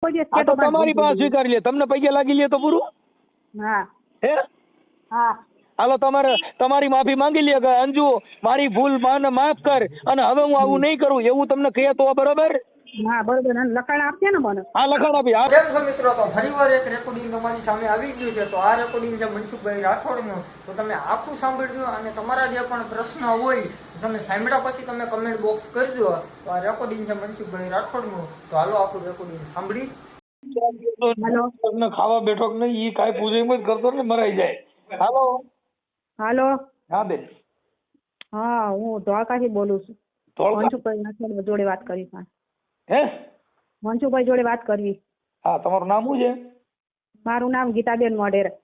કોઈ દિવસ આ તો કહેતો તમારી પાસે સ્વીકારી લે, તમને પૈકે લાગી લે તો પૂરું. હા હે હા હાલો તમારી માફી માંગી લે કે અંજુ મારી ભૂલ મને માફ કર અને હવે હું આવું નહીં કરું એવું તમને કહે તો બરોબર. હા બરોબર. અને લખાણ આપશે ને મને? હા લખાણ આપી. હા કેમ છો મિત્રો? તો ફરીવાર એક રેકોર્ડિંગ તમારી સામે આવી ગયું છે. તો આ રેકોર્ડિંગ છે મનસુખભાઈ રાઠોડનું. તો તમે આખું સાંભળજો અને તમારા જે પણ પ્રશ્ન હોય તમે સાંભળ્યા પછી તમે કમેન્ટ બોક્સ કરજો. તો આ રેકોર્ડિંગ છે મનસુખભાઈ રાઠોડનું. તો હાલો આખું રેકોર્ડિંગ સાંભળી. ખાવા બેઠો કે નહીં એ કાંઈ પૂછે એમ જ કરતો ને મરાઈ જાય. હાલો હાલો. હા બેન. હા હું ધોળકાથી બોલું છું. ધોળકા મનસુખભાઈ રાઠોડ જોડે વાત કરી છે. હે મનસુખભાઈ જોડે વાત કરવી. હા તમારું નામ શું છે? મારું નામ ગીતાબેન મોઢેરા.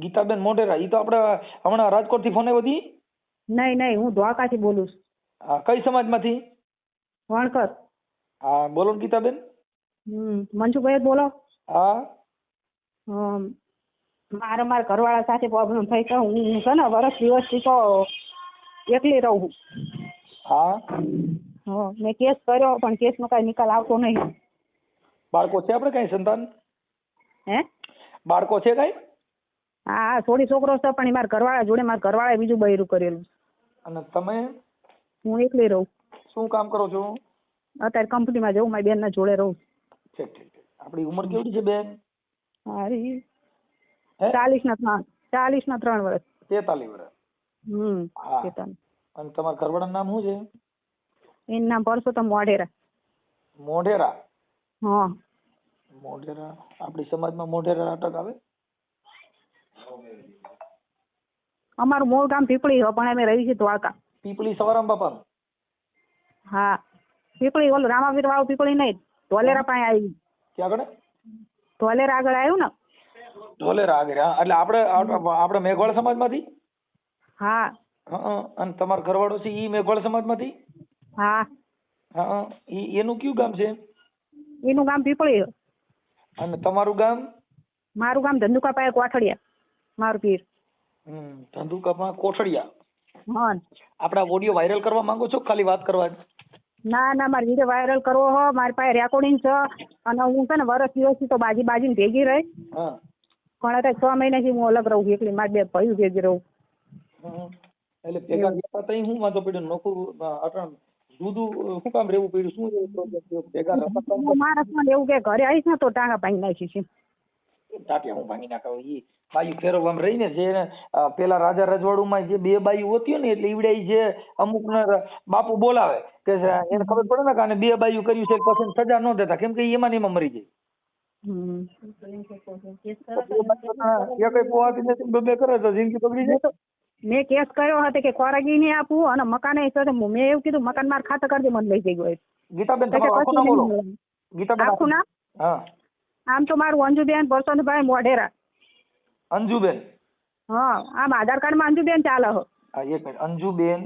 ગીતાબેન મોઢેરા. ઈ તો આપણે હમણાં રાજકોટ થી ફોન આવ્યો હતી. નહીં નહીં, હું ધોળકાથી બોલું છું. હા કઈ સમાજમાંથી? વણકર. હા બોલો ને ગીતાબેન. મનસુખભાઈ જ બોલો. હા મારા ઘરવાળા સાથે પ્રોબ્લેમ થઈ છે. હું છે ને વર્ષ દિવસથી તો એકલી રહું છું. હા મેં કેસ કર્યો પણ કેસનો કાંઈ નિકાલ આવતો નહીં. બાળકો છે આપણે કઈ સંતાન? હે બાળકો છે કઈ? હા થોડી છોકરો છે પણ મારા ઘરવાળા જોડે મારા ઘરવાળાએ બીજું બૈરું કરેલું. અને તમે? હું એકલી રહું. શું કામ કરો છો? અત્યારે કંપનીમાં જવું, મારી બેનના જોડે રહું. ઠીક. આપણી ઉંમર કેવડી છે બેન? હારી 40 ના 3 વર્ષ. 43 વર્ષ. હા. 43. અને તમારા ઘરવાળાનું નામ શું છે? એનું નામ પરસોત્તમ મોઢેરા. મોઢેરા? હા. મોઢેરા આપણી સમાજમાં મોઢેરા નાટક આવે? અમારું મૂળ ગામ પીપળી છે પણ અમે રહી છીએ દ્વારકા. પીપળી સવારામ બાપાનું? હા પીપળી ઓલું રામાવીર વાળું પીપળી નહીં, ધોલેરા પાસે આવી. ક્યાં આગળ? ધોલેરા આગળ આવ્યું ને. ધોલેરા આગળ. હા એટલે આપણે મેઘવાળ સમાજમાંથી? હા. અને તમારો ઘરવાળો છે ઈ મેઘવાળ સમાજમાંથી? હા. એનું કયું ગામ છે? એનું ગામ પીપળી છે. અને તમારું ગામ? મારું ગામ ધંધુકા પાસે કોઠડિયા. મારું પીર. ધંધુકામાં કોઠડિયા. હા. આપણા ઓડિયો વાયરલ કરવા માંગો છો ખાલી વાત કરવા? ના મારે વિડીયો વાયરલ કરવો હો. મારી પાસે રેકોર્ડિંગ છે અને હું છે ને વર્ષ દિવસથી તો બાજીને ભેગી રહી. પણ અત્યારે 6 મહિનાથી હું અલગ રહું છું એકલી. મારી બે ભાઈ ભેગી રહું. એટલે ભેગા ગયા તઈ હું વાંધો પડ્યો? નોકરું અટણ દૂધું શું કામ રહેવું પડ્યું? શું એવું પ્રોબ્લેમ ભેગા રહેતા? માણસ મને એવું કે ઘરે આવીશ ને તો ટાંગા ભાંગી નાખીશ. ટાટિયા હું ભાંગી નાખાવ? ઈ બાયું ફેરવવામાં રહીને જે પેલા રાજા રજવાડુમાં જે 2 બાયું હતી ને એટલે ઈવડે જે અમુક બાપુ બોલાવે કે એને ખબર પડે ને કે આને 2 બાયું કર્યું છે પછી સજા ન દેતા, કેમ કે એમાં ને એમાં મરી જાય. કઈ પોવાતી નથી, 2 કરે તો જિંદગી બગડી જાય. મેં કેસ કર્યો હતો કે ખોરાકી નહીં આપવું અને મકાન મેં એવું કીધું મકાન માર ખાતે કરી દે, મને લઈ જઈ ગયો. ગીતાબેન તમારું આખું નામ બોલો. ગીતાબેન આખું નામ? હા. આમ તો મારું અંજુબેન પરસોત્તમભાઈ મોઢેરા. અંજુબેન? હા આમ આધાર કાર્ડમાં અંજુબેન ચાલે છે. હા 1 મિનિટ. અંજુબેન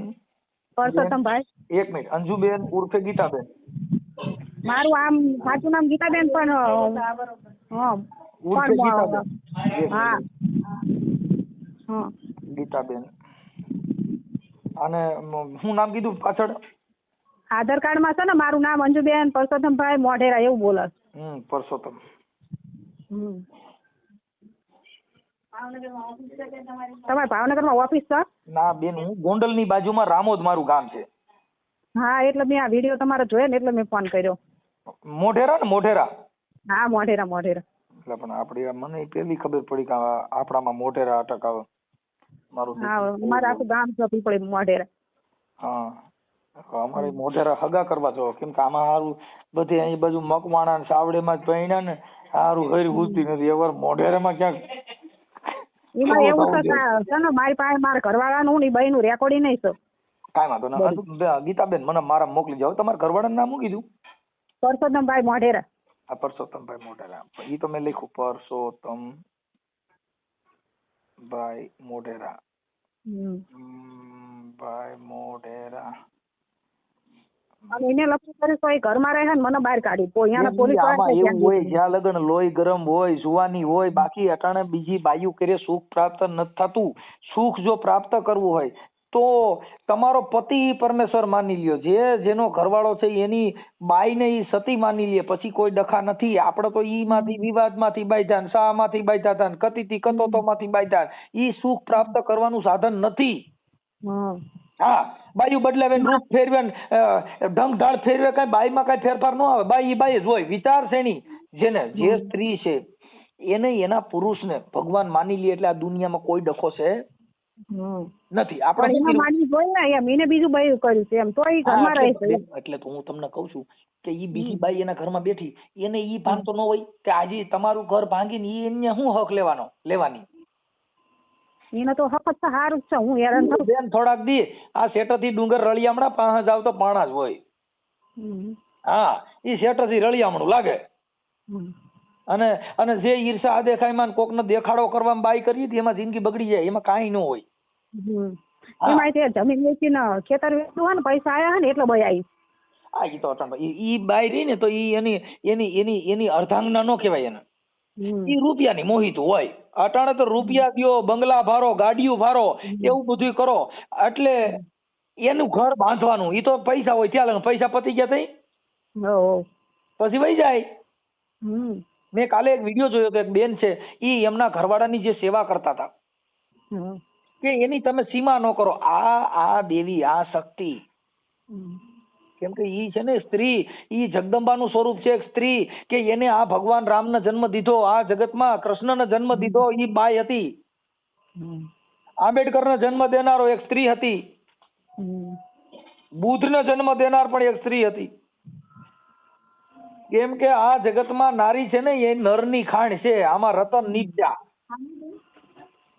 પરસોત્તમભાઈ. 1 મિનિટ. અંજુબેન ઉર્ફે ગીતાબેન. મારું આમ સાચું નામ ગીતાબેન પણ ઉર્ફે ગીતાબેન. હા ગીતાબેન. અને શું નામ કીધું પાછળ? આધાર કાર્ડમાં છે ને મારું નામ અંજુબેન પરસોત્તમભાઈ મોઢેરા એવું બોલે. પરસોત્તમ. તમારે ભાવનગરમાં ઓફિસ છે? ના બેન, હું ગોંડલની બાજુમાં રામોદ મારું ગામ છે. હા એટલે મેં આ વિડીયો તમારો જોયો ને એટલે મેં ફોન કર્યો. મોઢેરા ને? મોઢેરા? હા મોઢેરા. એટલે પણ આપડી મને પેલી ખબર પડી કે આપણામાં મોઢેરા અટક આવે. હા મારે આખું ગામ છે પીપળી મોઢેરા. હા અમારે મોઢેરા હગા કરવા છો, કેમ કે આમાં સારું બધે અહીં બાજુ મકવાણા સાવડેમાં જ પહેણ્યા ને સારું હરી ઉઠતી નથી. એવાર મોઢેરામાં ક્યાંક એમાં એવું છે ને મારી પાસે મારા ઘરવાળાનું ને બહેનું રેકોર્ડિંગ નહીં છે. કાંઈ વાંધો ના. ગીતાબેન મને મારા મોકલી જાવ. તમારા ઘરવાળાનું નામ શું કીધું? પરસોત્તમભાઈ મોઢેરા. હા પરસોત્તમભાઈ મોઢેરા. ઈ તો મેં લખ્યું પરસોત્તમભાઈ મોઢેરા. ભાઈ મોઢેરા. અને એને લખ્યું કરે તો એ ઘરમાં રહે ને મને બહાર કાઢી પોયાના પોલીસ એવું હોય જ્યાં લગન લોહી ગરમ હોય જુવાની હોય. બાકી અટાણે બીજી બાયુ કરે સુખ પ્રાપ્ત નથી થતું. સુખ જો પ્રાપ્ત કરવું હોય તો તમારો પતિ પરમેશ્વર માની લ્યો, જેનો ઘરવાળો છે એની બાઈને ઈ સતી માની લે, પછી કોઈ ડખા નથી. આપણે તો ઈ માંથી વિવાદમાંથી બાંધ્યા ને શામાંથી બાંધ્યા હતા ને કતીથી કતોતોમાંથી બાંધ્યા. ઈ સુખ પ્રાપ્ત કરવાનું સાધન નથી. હા, બાયું બદલાવે ને રૂપ ફેરવે ને ઢંગ ઢાળ ફેરવે, કઈ બાઈમાં કઈ ફેરફાર ન આવે. બાઈ ઈ બાઈ જ હોય. વિચાર છે ની જેને જે સ્ત્રી છે એને એના પુરુષને ભગવાન માની લે એટલે આ દુનિયામાં કોઈ ડખો છે નથી. આપણે બીજું બાયું કર્યું છે એમ તો ઈ ઘરમાં રહે છે. એટલે તો હું તમને કઉ છું કે ઈ બીજી બાઈ એના ઘરમાં બેઠી, એને ઈ ભાન તો ન હોય કે આજે તમારું ઘર ભાંગીને ઈ એને શું હક લેવાની? એને તો હક જ સારું છે. હું હેરાન થઉં બેન થોડાક દી આ શેઠથી ડુંગર રળિયામણા પાસે જાવ તો પાણા જ હોય. હા, ઈ શેઠથી રળિયામણું લાગે. અને જે ઈર્ષા આ દેખાયમાં કોકને દેખાડો કરવામાં બાઈ કરી હતી એમાં જિંદગી બગડી જાય. એમાં કાંઈ ન હોય. એમાં તે જમીન વેચીને ખેતર વેચવું હોય ને પૈસા આયા હોય ને એટલે બાઈ આવી. હા, ઈ તો ઈ બાઈ રહી ને તો ઈ એની અર્ધાંગના નો કહેવાય એને. ઈ રૂપિયાની મોહિત હોય. અટાણે તો રૂપિયા દ્યો, બંગલા ભારો, ગાડીઓ ભારો, એવું બધું કરો એટલે એનું ઘર બાંધવાનું. ઈ તો પૈસા હોય ત્યાં પૈસા પતી ગયા થઈ પછી વહી જાય. મેં કાલે એક વિડીયો જોયો તો એક બેન છે ઈ એમના ઘરવાળાની જે સેવા કરતા હતા કે એની તમે સીમા ન કરો. આ દેવી, આ શક્તિ, કેમ કે ઈ છે ને સ્ત્રી, ઈ જગદંબાનું સ્વરૂપ છે. એક સ્ત્રી કે એને આ ભગવાન રામનો જન્મ દીધો, આ જગતમાં કૃષ્ણનો જન્મ દીધો, ઈ બાઈ હતી. આંબેડકરનો જન્મ દેનારો એક સ્ત્રી હતી. બુદ્ધનો જન્મ દેનાર પણ એક સ્ત્રી હતી. કેમ કે આ જગતમાં નારી છે ને એ નરની ખાણ છે. આમાં રતન નીચા.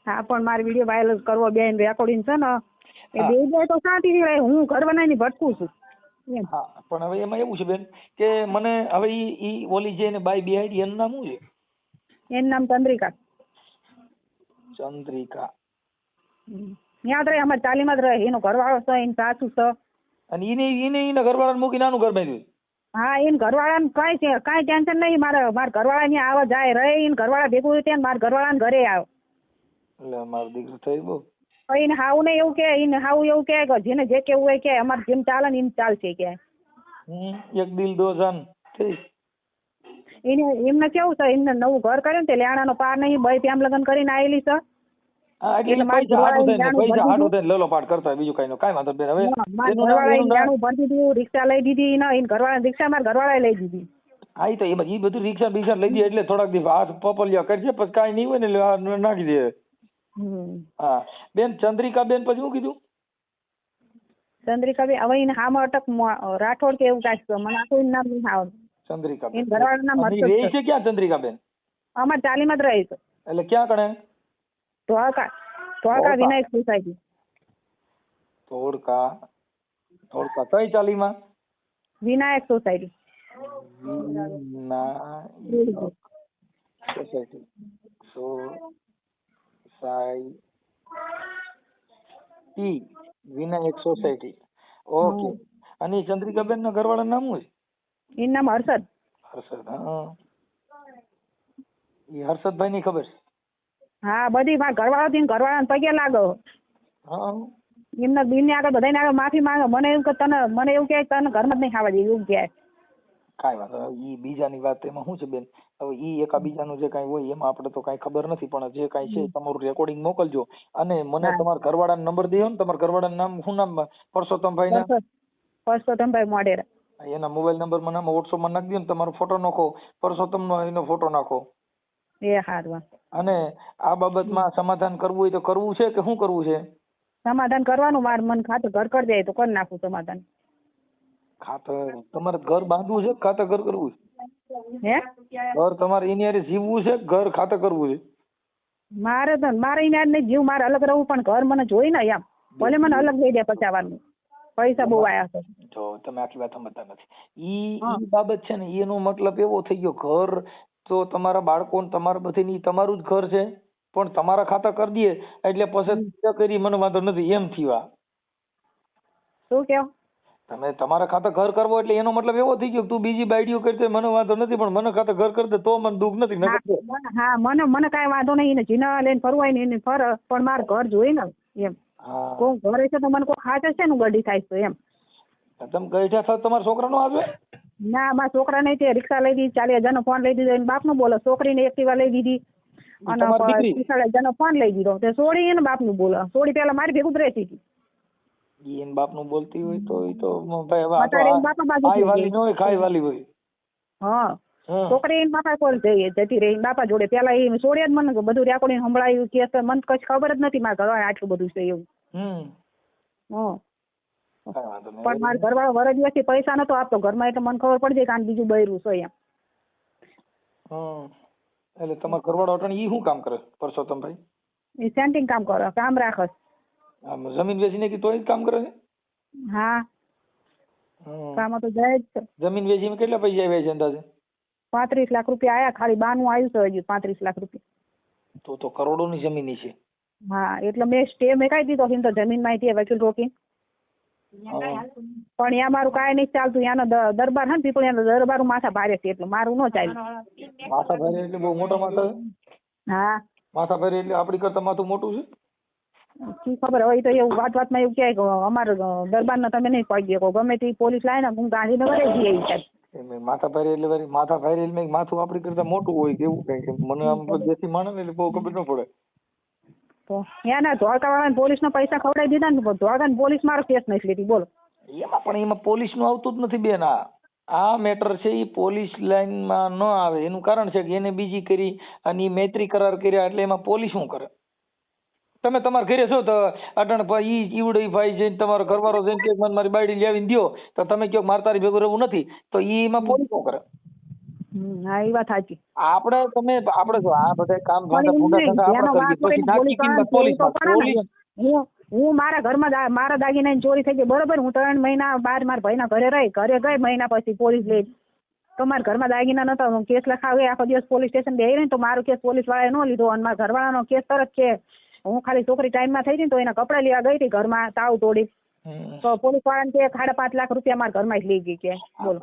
હા, પણ મારી વિડીયો વાયરલ કરવો બેન રેકોર્ડિંગ છે ને એ બે જાય તો શાંતિથી રહે. હું ઘર બનાવીને ભટકું છું. હા, પણ હવે એમાં એવું છે બેન કે મને હવે ઈ ઓલી જે ને બાઈ બેહાડી એનું નામ શું છે? એનું નામ ચંદ્રિકા. ચંદ્રિકા યાદ રહે, અમારે તાલીમ જ રહે. એનો ઘરવાળો છે, એની સાસુ છે. અને એના ઘરવાળાને મૂકી નાનું ઘર બાંધ્યું. હા, એને ઘરવાળાને કઈ ટેન્શન નહીં. મારા ઘરવાળા ને આવે જાય રહે. એને ઘરવાળા ભેગું હોય ત્યાં મારા ઘરવાળાને ઘરે આવે. એટલે મારો દીકરો થઈ બહુ એને હાવ ને એવું કે, એને હાવ એવું કે જેને જે કેવું હોય કે અમારે જેમ ચાલે ને એમ ચાલશે કે. એક દિલ દો જાન. એને એમને કેવું છે, એમને નવું ઘર કર્યું ને તે લેણાનો પાર નહીં, બે પ્યામ લગ્ન કરીને આવેલી છે. રિક્ષા લઈ દીધી ને રિક્ષા મારા ઘરવાળા લઈ દીધી. હા, તો એ બધું રિક્ષા લઈ દીધી એટલે થોડાક દિવસ હાથ પપલિયા કરશે પછી કાંઈ નહીં હોય ને નાખી દે. હા બેન, ચંદ્રિકા બેન પછી શું કીધું? ચંદ્રિકા બેન હવે એને હામ અટક રાઠોડ કે એવું કાંઈક મને આખું નામ નહીં આવડતું. ચંદ્રિકા બેન ઘરવાળાનું નામ રહે છે ક્યાં? ચંદ્રિકા બેન અમારે તાલીમ જ રહે છે. એટલે ક્યાં કણે? ધોળકા વિનાયક સોસાયટી. ધોળકા કઈ ચાલીમાં? Vinayak society. Vinayak society. Okay. અને ચંદ્રિકાબેન ના ઘરવાળા નામ શું છે? એનું નામ હર્ષદ. હા, એ હર્ષદભાઈ ની ખબર છે? હા, બધી મારા ઘરવાળા પગે લાગો. એમના દિન ને આગળ બધાને આગળ માફી માંગે. મને એવું કે તને ઘરમાં જ નહીં ખાવા દે એવું કહે. કાંઈ વાંધો, ઈ બીજાની વાત એમાં શું છે બેન? હવે ઈ એકાબીજાનું જે કાંઈ હોય એમાં આપણે તો કાંઈ ખબર નથી, પણ જે કાંઈ છે તમારું રેકોર્ડિંગ મોકલજો. અને મને તમારા ઘરવાળાનો નંબર દેજો ને. તમારા ઘરવાળાનું નામ શું નામ? પરસોત્તમભાઈ ના? પરસોત્તમભાઈ મોઢેરા. એના મોબાઈલ નંબર મને વોટ્સઅપ માં નાખી દો ને. તમારો ફોટો નાખો, પરસોત્તમ નો એનો ફોટો નાખો. એ હારું. અને આ બાબતમાં સમાધાન કરવું હોય તો કરવું છે કે શું કરવું છે? સમાધાન કરવાનું. મારે મન ખાતે ઘર કરી દે તો કરી નાખું સમાધાન. ખાતર તમારે ઘર બાંધવું છે, ખાતર ઘર કરવું છે? ઘર તમારે એની હારે જીવવું છે, ઘર ખાતર કરવું છે? મારે એની હારે નહીં જીવ, મારે અલગ રહેવું, પણ ઘર મને જોઈ ને એમ. ભલે મને અલગ લઈ દે પચાવવાનું. પૈસા બહુ આયા છે. જો તમે આખી વાત સમજતા નથી. ઈ બાબત છે ને, એનો મતલબ એવો થઈ ગયો ઘર તો તમારા બાળકો તમારા બધી તમારું જ ઘર છે, પણ તમારા ખાતા કરી દઈએ એટલે પછી કરી મને વાંધો નથી એમ થયું. શું કેવું? તમે તમારા ખાતે ઘર કરવો એટલે એનો મતલબ એવો થઈ ગયો તું બીજી બાયડીઓ કરતે મને વાંધો નથી, પણ મને ખાતે ઘર કરી દે તો મને દુઃખ નથી. હા, મને કાંઈ વાંધો નહીં. એને જીના લઈને ફરવાય ને એને ફર, પણ મારે ઘર જોઈ ને એમ. હા કોક ઘરે છે તો મને કોઈ ખાચે છે નું ગડી થાય તો એમ. તમે ગઈઠા થાવ તમારા છોકરાનો આવે? ના મારા છોકરા નહીં તે રિક્ષા લઈ દીધી, 40,000 નો ફોન લઈ દીધો, એને બાપનું બોલો, છોકરીને એક્ટિવા લઈ દીધી અને તમારી દીકરી? 40,000 નો ફોન લઈ દીધો. તે સોડી એને બાપનું બોલો, સોડી પેલા મારી ભેગું જ રહેતી હતી. ઈ એન બાપનું બોલતી હોય તો ઈ તો ભાઈ હવે આ તો અત્યારે એના બાપા બાજુ ખાઈ થઈ વાલી ગઈ. ન હોય, ખાઈ વાલી હોય. હા હા. છોકરી એના બાપા કોલ જતી રહી, એના બાપા જોડે. પેલા એ સોડિયા જ મને બધું રેકોર્ડિંગ સંભળાયું કે મને કઈ ખબર જ નથી મારા ઘરવાળા આટલું બધું છે એવું. હા કાંઈ વાંધો નહીં. પણ મારા ઘરવાળો વરદિયાથી પૈસા નતો આપતો ઘરમાં, એટલે મને ખબર પડી જાય કે આને બીજું બૈરું છે એમ. એટલે તમારા ઘરવાળો અટાણે ઈ શું કામ કરે પરસોત્તમભાઈ? એ સેન્ટિંગ કામ કરે, કામ રાખે. આમ જમીન વેચીને કે તોય જ કામ કરે છે? હા હમ. કામ તો જાય જ છે. જમીન વેચીને કેટલા પૈસા આવ્યા છે અંદાજે? 35 લાખ રૂપિયા આયા, ખાલી બાનું આવ્યું છે હજુ 35 લાખ રૂપિયા. તો કરોડોની જમીન છે. હા એટલે મેં સ્ટે મેકાઈ દીધો છે તો જમીન માહિતી વકીલ રોકી. પણ ત્યાં મારું કાંઈ નહીં ચાલતું, ત્યાંનો દરબાર છે ને પીપળિયાનો દરબાર માથા ભારે છે એટલે મારું ન ચાલ્યું. માથા ભારે એટલે બહુ મોટા માથા છે? હા માથા ભારે એટલે આપણી કરતા માથું મોટું છે? શી ખબર હોય તો એવું વાતમાં એવું કહે કે અમારા દરબારને તમે નહીં પડી શકો, ગમે તે પોલીસ લાવે ને હું ગાંધીનગર જઈએ સાહેબ. માથા ભારે એટલે વળી માથા ભારે એટલે માથું આપણી કરતા મોટું હોય કેવું કઈ? મને આમ દેશી માણસ ને એટલે બહુ ખબર ન પડે. તો ત્યાંના ધોળકા વાળાને પોલીસના પૈસા ખવડાવી દીધા ને, ધોળકા પોલીસ મારો કેસ નથી લેતી બોલો. એમાં પણ એમાં પોલીસ નું આવતું જ નથી બેન. આ મેટર છે એ પોલીસ લાઈનમાં ન આવે એનું કારણ છે કે એને બીજી કરી અને ઈ મૈત્રી કરાર કર્યા એટલે એમાં પોલીસ શું કરે? તમે તમારા ઘરે છો તો અટણ ઈ ઈવડે ભાઈ જઈને તમારો ઘરવાળો જઈને કે મને મારી બાયડી લાવીને દ્યો તો તમે કહો મારે તારી ભેગું રહેવું નથી તો ઈ એમાં પોલીસ શું કરે? હા એ વાત સાચી. આપણે જો આ બધા કામ હું મારા ઘરમાં મારા દાગીનાની ચોરી થઈ ગઈ બરોબર, હું 3 મહિના બહાર મારા ભાઈના ઘરે રહી, ઘરે ગઈ મહિના પછી પોલીસ લઈ તો મારા ઘરમાં દાગીના નતો, કેસ લખાવે આખો દિવસ પોલીસ સ્ટેશન બે રહી તો મારો કેસ પોલીસ વાળાએ ન લીધો અને મારા ઘરવાળાનો કેસ તરત છે. હું ખાલી છોકરી ટાઈમમાં થઈ હતી તો એના કપડા લેવા ગઈ હતી ઘરમાં તાવ તોડી તો પોલીસ વાળાને કે 5.5 લાખ રૂપિયા મારા ઘરમાં જ લઈ ગઈ કે બોલો.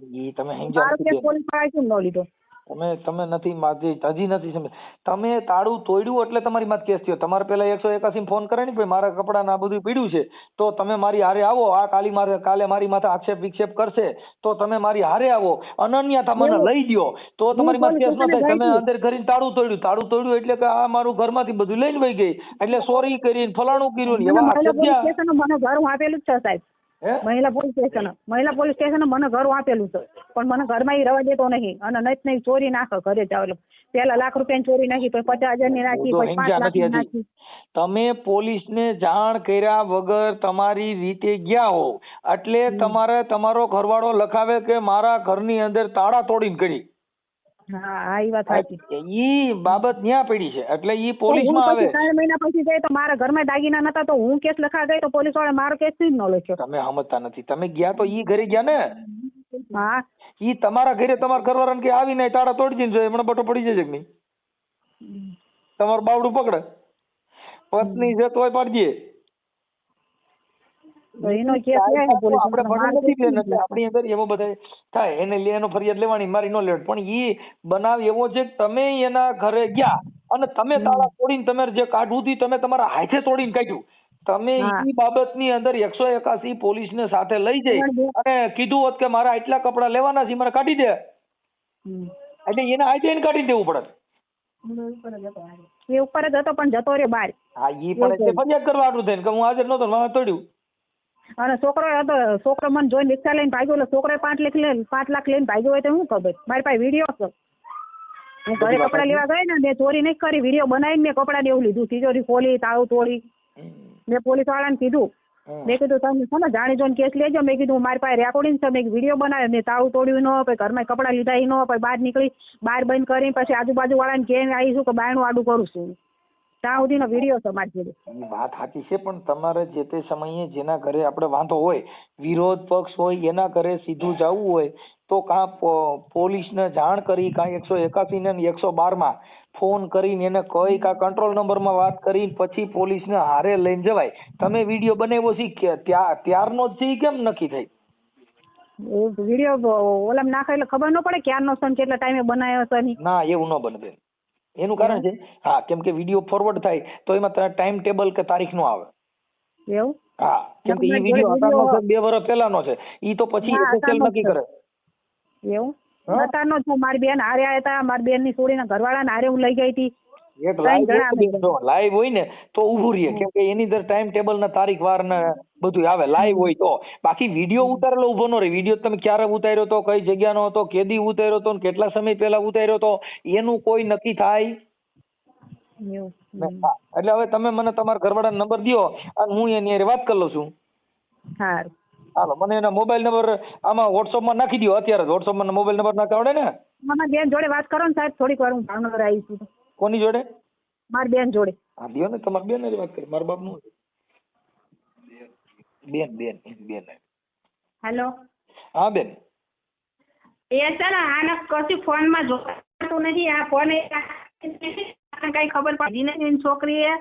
મારો કેસ પોલીસ વાળાએ કેમ ન લીધો? તમે નથી હજી નથી સમજ. તમે તાળું તોડ્યું એટલે તમારી માથે કેસ થયો. તમારે પેલા 181 ફોન કરે ને ભાઈ મારા કપડા ના બધું પીડ્યું છે તો તમે મારી હારે આવો, આ કાલે મારી માથે આક્ષેપ વિક્ષેપ કરશે તો તમે મારી હારે આવો, અનન્યથા મને લઈ દ્યો તો તમારી માથે કેસ ન થાય. તમે અંદર કરીને તાળું તોડ્યું એટલે કે આ મારું ઘરમાંથી બધું લઈને વહી ગઈ એટલે ચોરી કરીને ફલાણું કર્યું ને એવા આક્ષેપ થયા. મને ઘર આપેલું જ છે સાહેબ, મહિલા પોલીસ સ્ટેશન મને ઘર આપેલું છે પણ મને ઘરમાં રવા દેતો નહીં અને નહીં ચોરી નાખે ઘરે જાવ એટલે પેલા લાખ રૂપિયાની ચોરી નાખી પછી 50,000 ની નાખી પછી 5 લાખ ની નાખી. તમે પોલીસ ને જાણ કર્યા વગર તમારી રીતે ગયા હો એટલે તમારે તમારો ઘરવાળો લખાવે કે મારા ઘરની અંદર તાળા તોડીને કરી. હા એ વાત સાચી. ઈ બાબત ન્યા પડી છે એટલે ઈ પોલીસ માં આવે. 3 મહિના પછી જાય તો મારા ઘરમાં દાગીના નતા તો હું કેસ લખા ગઈ તો પોલીસ વાળા મારો કેસ જ ન લખ્યો. તમે સમજતા નથી. તમે ગયા તો ઈ ઘરે ગયા ને? હા ઈ તમારા ઘરે તમારા ઘરવાળાને કે આવીને તાળા તોડી દીને જોઈએ હમણાં બટો પડી જશે કે નહીં? તમારું બાવડું પકડે પત્ની છે તોય પાડી દે. આપણી અંદર એવો બધા થાય એનો ફરિયાદ લેવાની મારી નો લેટ પણ ઈ બનાવ એવો છે કે તમે એના ઘરે ગયા અને તમે તાળા તોડીને તમે જે કાઢવું હતું તમે તમારા હાથે તોડીને કાઢ્યું. તમે ઈ બાબતની અંદર 181 પોલીસ ને સાથે લઈ જઈ અને કીધું હોત કે મારા આટલા કપડા લેવાના છે મને કાઢી દે એટલે એને હાથે એને કાઢી દેવું પડે. એ ઉપર જ હતો પણ જતો રહ્યો બહાર. હા ઈ પણ ફરિયાદ કરવા આટલું થઈને કે હું હાજર નતો વાહ તોડ્યું. અને છોકરો મને જોઈને રિક્ષા લઈને ભાગ્યો એટલે છોકરો 5 લાખ લઈને ભાગ્યો હોય તો શું ખબર? મારી પાસે વિડીયો છે. હું ઘરે કપડા લેવા ગઈ ને મેં ચોરી નહીં કરી, વિડીયો બનાવીને મેં કપડા દેવું લીધું, તિજોરી ખોલી તાળું તોડી. મેં પોલીસ વાળાને કીધું, મેં કીધું તમે છે ને જાણી જોઈને કેસ લેજો. મેં કીધું મારી પાસે રેકોર્ડિંગ છે, મેં વિડીયો બનાવ્યો, મેં તાળું તોડ્યું ન પછી ઘરમાં કપડા લીધા ન પછી બહાર નીકળી બહાર બંધ કરી પછી આજુબાજુ વાળાને કેમ આવીશું કે બાયણું આડું કરું છું ત્યાં સુધીનો વિડીયો છે મારી જોડે. વાત સાચી છે પણ તમારે જે તે સમયે જેના ઘરે આપણે વાંધો હોય વિરોધ પક્ષ હોય એના ઘરે સીધું જવું હોય તો કાં પોલીસને જાણ કરી કાં 181 ને 112 માં ફોન કરીને એને કહી કાં કંટ્રોલ નંબરમાં વાત કરીને પછી પોલીસને હારે લઈને જવાય. તમે વિડીયો બનાવ્યો છે ત્યારનો જ છે કેમ નક્કી થઈ? વિડીયો ઓલામ નાખે એટલે ખબર ન પડે ક્યારનો છે કેટલા ટાઈમે બનાવ્યો છે? ના એવું ન બને બેન. એનું કારણ છે હા કેમ કે વિડીયો ફોરવર્ડ થાય તો એમાં ટાઈમ ટેબલ કે તારીખ નો આવે. એવું હા, કેમ કે ઈ વિડીયો અત્યારનો છે, 2 વર્ષ પહેલાનો છે. ઈ તો પછી ના, SSL અત્યારનો નક્કી છે. કરે. એવું હા. અત્યારનો છું. મારી બેન હારે આયા હતા, મારી બેન ની છોડીના ઘરવાળાને હારે હું લઈ ગઈ હતી. એક 3 લાઈવ જણા અમે જો લાઈવ હોય ને તો ઊભું રહીએ, કેમ કે એની અંદર ટાઈમ ટેબલ ના તારીખ વાર ને બધું આવે લાઈવ હોય તો. બાકી વિડીયો ઉતારેલો ઊભો ન રહે. વિડીયો તમે ક્યારે ઉતાર્યો તો, કઈ જગ્યાનો હતો, કેદી ઉતાર્યો તો, કેટલા સમય પહેલા ઉતાર્યો તો, એનું કોઈ નક્કી થાય. એવું. હા, એટલે હવે તમે મને તમારા ઘરવાળાનો નંબર દ્યો અને હું એની હારે વાત કરી લઉં છું. સારું. હાલો, મને એના મોબાઈલ નંબર આમાં વોટ્સઅપમાં નાખી દો. અત્યારે વોટ્સઅપમાં મોબાઈલ નંબર નાખતા આવડે ને? મારા બેન જોડે વાત કરો ને સાહેબ, થોડીક વાર હું ભાવનગર આવી છું. કોની જોડે? મારી બેન જોડે. હા, દ્યો ને, તમારી બેન હારે વાત કરી. મારા બાપનું બેન. હેલો. હા બેન. એ છે ને આને કશું ફોનમાં જોતું નથી. આ ફોન કઈ ખબર પડી નથી. એની છોકરીએ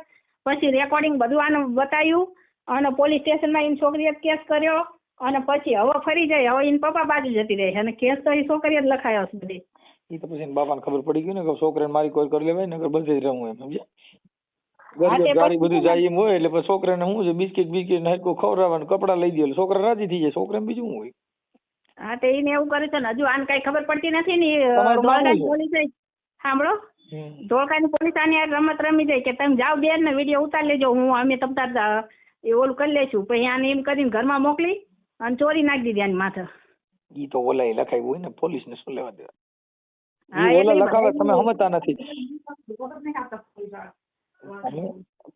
પછી રેકોર્ડિંગ બધું આને બતાવ્યું અને પોલીસ સ્ટેશનમાં એની છોકરીએ કેસ કર્યો અને પછી હવે ફરી જાય. હવે એના પપ્પા બાજુ જતી રહે અને કેસ તો એ છોકરીએ જ લખાયો છે બધી. ઈ તો પછી બાપાને ખબર પડી ગઈ ને કે છોકરાને મારી કોઈ કરી લેવાય ને બધે જ રહું એમ, સમજ્યા? હા, તે ગાડી પછી બધું જાય એમ હોય એટલે પછી છોકરાને શું છે, બિસ્કિટ ને હરખું ખવડાવવાનું, કપડાં લઈ દે એટલે છોકરા રાજી થઈ જાય. છોકરાને બીજું શું હોય? હા, તે એને એવું કર્યું છે ને હજુ આને કઈ ખબર પડતી નથી ને. તમારું નામ ધોળકાની શું છે? પોલીસ સાંભળો, ધોળકાની પોલીસ આની આ રમત રમી જાય કે તમે જાઓ બેન ને વિડીયો ઉતારી લેજો, હું અમે તમતાર એ ઓલું કરી લેશું. પછી આને એમ કરીને ઘરમાં મોકલી અને ચોરી નાખી દીધી આની માથે. ઈ તો ઓલા લખાયું હોય ને, પોલીસ ને શું લેવા દેવા? હા, ઈ એટલે ઓલા ઈ લખાવે, તમે બધા સમજતા નથી.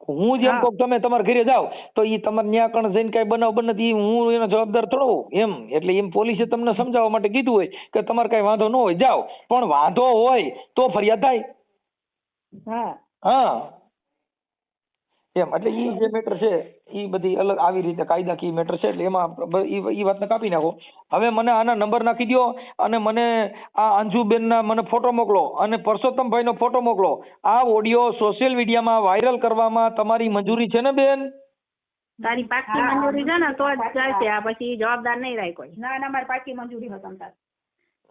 હું જેમ કહું તમે તમારા ઘરે જાઓ તો ઈ તમારે ન્યા કણ જઈને કઈ બનાવ બને ઈ હું એનો જવાબદાર થોડો એમ. એટલે એમ પોલીસે તમને સમજાવવા માટે કીધું હોય કે તમારે કઈ વાંધો ન હોય જાઓ, પણ વાંધો હોય તો ફરિયાદ થાય. હા. હા એમ. એટલે ઈ જે મેટર છે ઈ બધી અલગ આવી રીતે કાયદાકીય મેટર છે. એટલે એમાં ઈ વાતને કાપી નાખો. હવે મને આના નંબર નાખી દો અને મને આ અંજુબેનના મને ફોટો મોકલો અને પરસોત્તમભાઈનો ફોટો મોકલો. આ ઓડિયો સોશિયલ મીડિયામાં વાયરલ કરવામાં તમારી મંજૂરી છે ને બેન? તારી પાકી મંજૂરી છે ને તો જ ચાલશે. આ પછી જવાબદાર નહીં રહે કોઈ. ના ના, મારી પાકી મંજૂરી હતો તમતાર.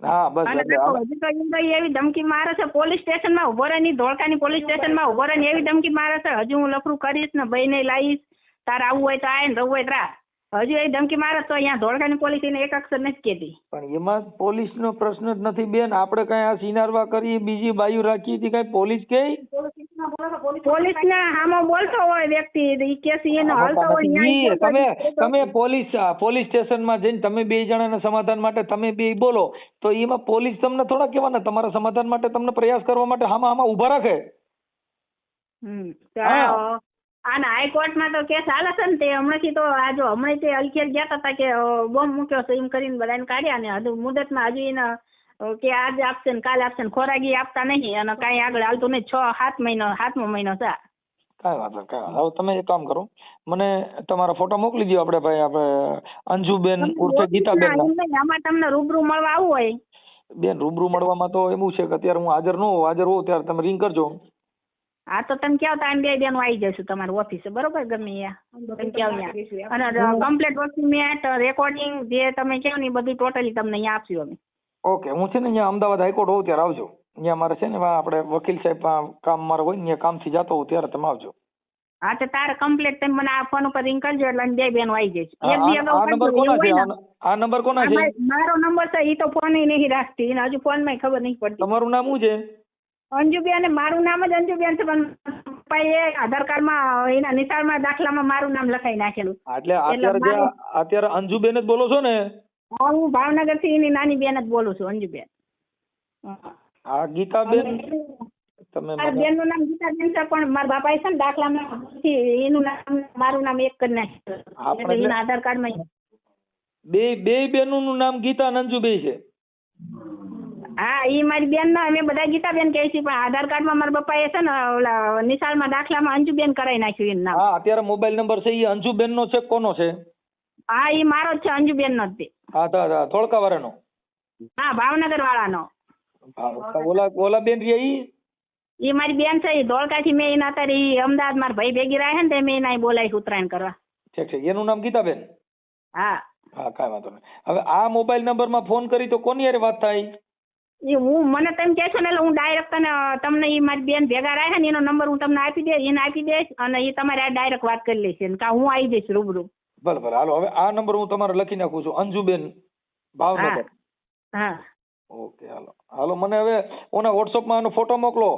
હા બસ. અને એટલે હજુ તો ઈ એવી ધમકી મારે છે, પોલીસ સ્ટેશનમાં ઉભો રહે ની, ધોળકાની પોલીસ સ્ટેશનમાં ઉભો રહે ને એવી ધમકી મારે છે. હજુ હું લફરું કરીશ ને ભાઈને લાવીશ, તારે આવવું હોય તો આય ને રહવું હોય તો રાહ. હજુ એ ધમકી મારે તો અહીંયા ધોળકાની પોલીસ એને એક અક્ષર નથી કહેતી. પણ એમાં પોલીસનો પ્રશ્ન જ નથી બેન. આપણે કઈ આ સિનારવા કરી બીજી બાયુ રાખી હતી, કઈ પોલીસ કે પોલીસને સામો બોલતો હોય વ્યક્તિ ઈ કેસ એનો હાલતો હોય ઈ ન્યાય તમે પોલીસ સ્ટેશનમાં જઈને તમે બે જણાના સમાધાન માટે તમે બે બોલો તો એમાં પોલીસ તમને થોડા કહેવાના, તમારા સમાધાન માટે તમને પ્રયાસ કરવા માટે હામાં ઊભા રાખે. આના હાઈકોર્ટમાં તો કેસ હાલે છે ને. તે હમણાંથી તો આ જો હમણાં તે અલખેલ ગયા હતા કે બોમ્બ મૂક્યો છે એમ કરીને બધાને કાઢ્યા ને હજુ મુદતમાં હજુ એને કે આજે આપશે ને કાલે આપશે ને ખોરાકી આપતા નહીં અને કાંઈ આગળ હાલતું નહીં. 6-7 મહિનો 7મો મહિનો છે. કાંઈ વાંધો નહીં. હવે તમે એક કામ કરો, મને તમારા ફોટો મોકલી દો. આપણે અંજુબેન ઉર્ફે ગીતાબેન. આમાં તમને રૂબરૂ મળવા આવવું હોય બેન રૂબરૂ મળવામાં તો એવું છે કે અત્યારે હું હાજર ન હોઉં. હાજર હોઉં ત્યારે તમે રિંગ કરજો. હા તો તમે કહો તો આમ બે બેનો આવી જશું તમારી ઓફિસે, બરોબર? ગમે તમે કહો અને કમ્પ્લીટ ડોક્યુમેન્ટ રેકોર્ડિંગ જે તમે કહો ને એ બધું ટોટલી તમને અહીંયા આપશું અમે. ઓકે. હું છે ને અહીંયા અમદાવાદ હાઈકોર્ટ હોઉં ત્યારે આવજો. અહીંયા મારે છે ને આપણે વકીલ સાહેબ કામ મારે હોય ને કામથી જતો હોઉં ત્યારે તમે આવજો. હા તો તારે કમ્પ્લીટ તમે મને આ ફોન ઉપર રિંગ કરજો એટલે બે બેનો આવી જશે. આ નંબર કોના છે? આ નંબર કોના છે? મારો નંબર છે. એ તો ફોન નહીં રાખતી એને હજુ ફોન માં ખબર નહીં પડતી. તમારું નામ શું છે? અંજુબેન. મારું નામ જ અંજુબેન છે પણ પપ્પાએ આધાર કાર્ડમાં એના નિશાળમાં દાખલામાં મારું નામ લખાઈ નાખેલું. એટલે અત્યારે અંજુબેન જ બોલો છો ને? હા, હું ભાવનગર થી એની નાની બેન જ બોલું છું, અંજુબેન. હા ગીતાબેન. મારા બેન નું નામ ગીતાબેન છે પણ મારા બાપાએ છે ને દાખલામાં એનું નામ મારું નામ એક કરી નાખ્યું એટલે એના આધાર કાર્ડમાં બે બેનોનું નામ ગીતા અને અંજુ બે છે. હા, ઈ મારી બેન ના અમે બધા ગીતાબેન કહે છે પણ આધાર કાર્ડમાં મારા પપ્પાએ છે ને ઓલા નિશાળમાં દાખલામાં અંજુબેન કરાવી નાખ્યું એનું નામ. હા, અત્યારે મોબાઈલ નંબર છે એ અંજુબેન નો છે? કોનો છે? હા, ઈ મારો જ છે, અંજુબેન નો જ. હા ધોળકા વાળાનો? હા, ભાવનગર વાળાનો. ઓલા બેન રહ્યા ઈ મારી બેન છે. ધોળકાથી મેં એના અત્યારે અમદાવાદ મારા ભાઈ ભેગી રહ્યા ને મેં એના બોલાવી ઉત્તરાયણ કરવા. ઠીક છે. એનું નામ ગીતાબેન? હા. હા, કાંઈ વાંધો નહીં. હવે આ મોબાઈલ નંબરમાં ફોન કરી તો કોની હારે વાત થાય? એ હું મને તમે કહેશો ને એટલે હું ડાયરેક્ટ તમને એ મારી બેન ભેગા રહ્યા ને એનો નંબર હું તમને આપી દઈશ અને એ તમારે આ ડાયરેક્ટ વાત કરી લેશે કાં હું આવી જઈશ રૂબરૂ. ભલે ભલે હાલો હવે આ નંબર હું તમારે લખી નાખું છું અંજુબેન ભાવનગર. હા ઓકે હાલો હાલો મને હવે ઓના વોટ્સઅપમાં આનો ફોટો મોકલો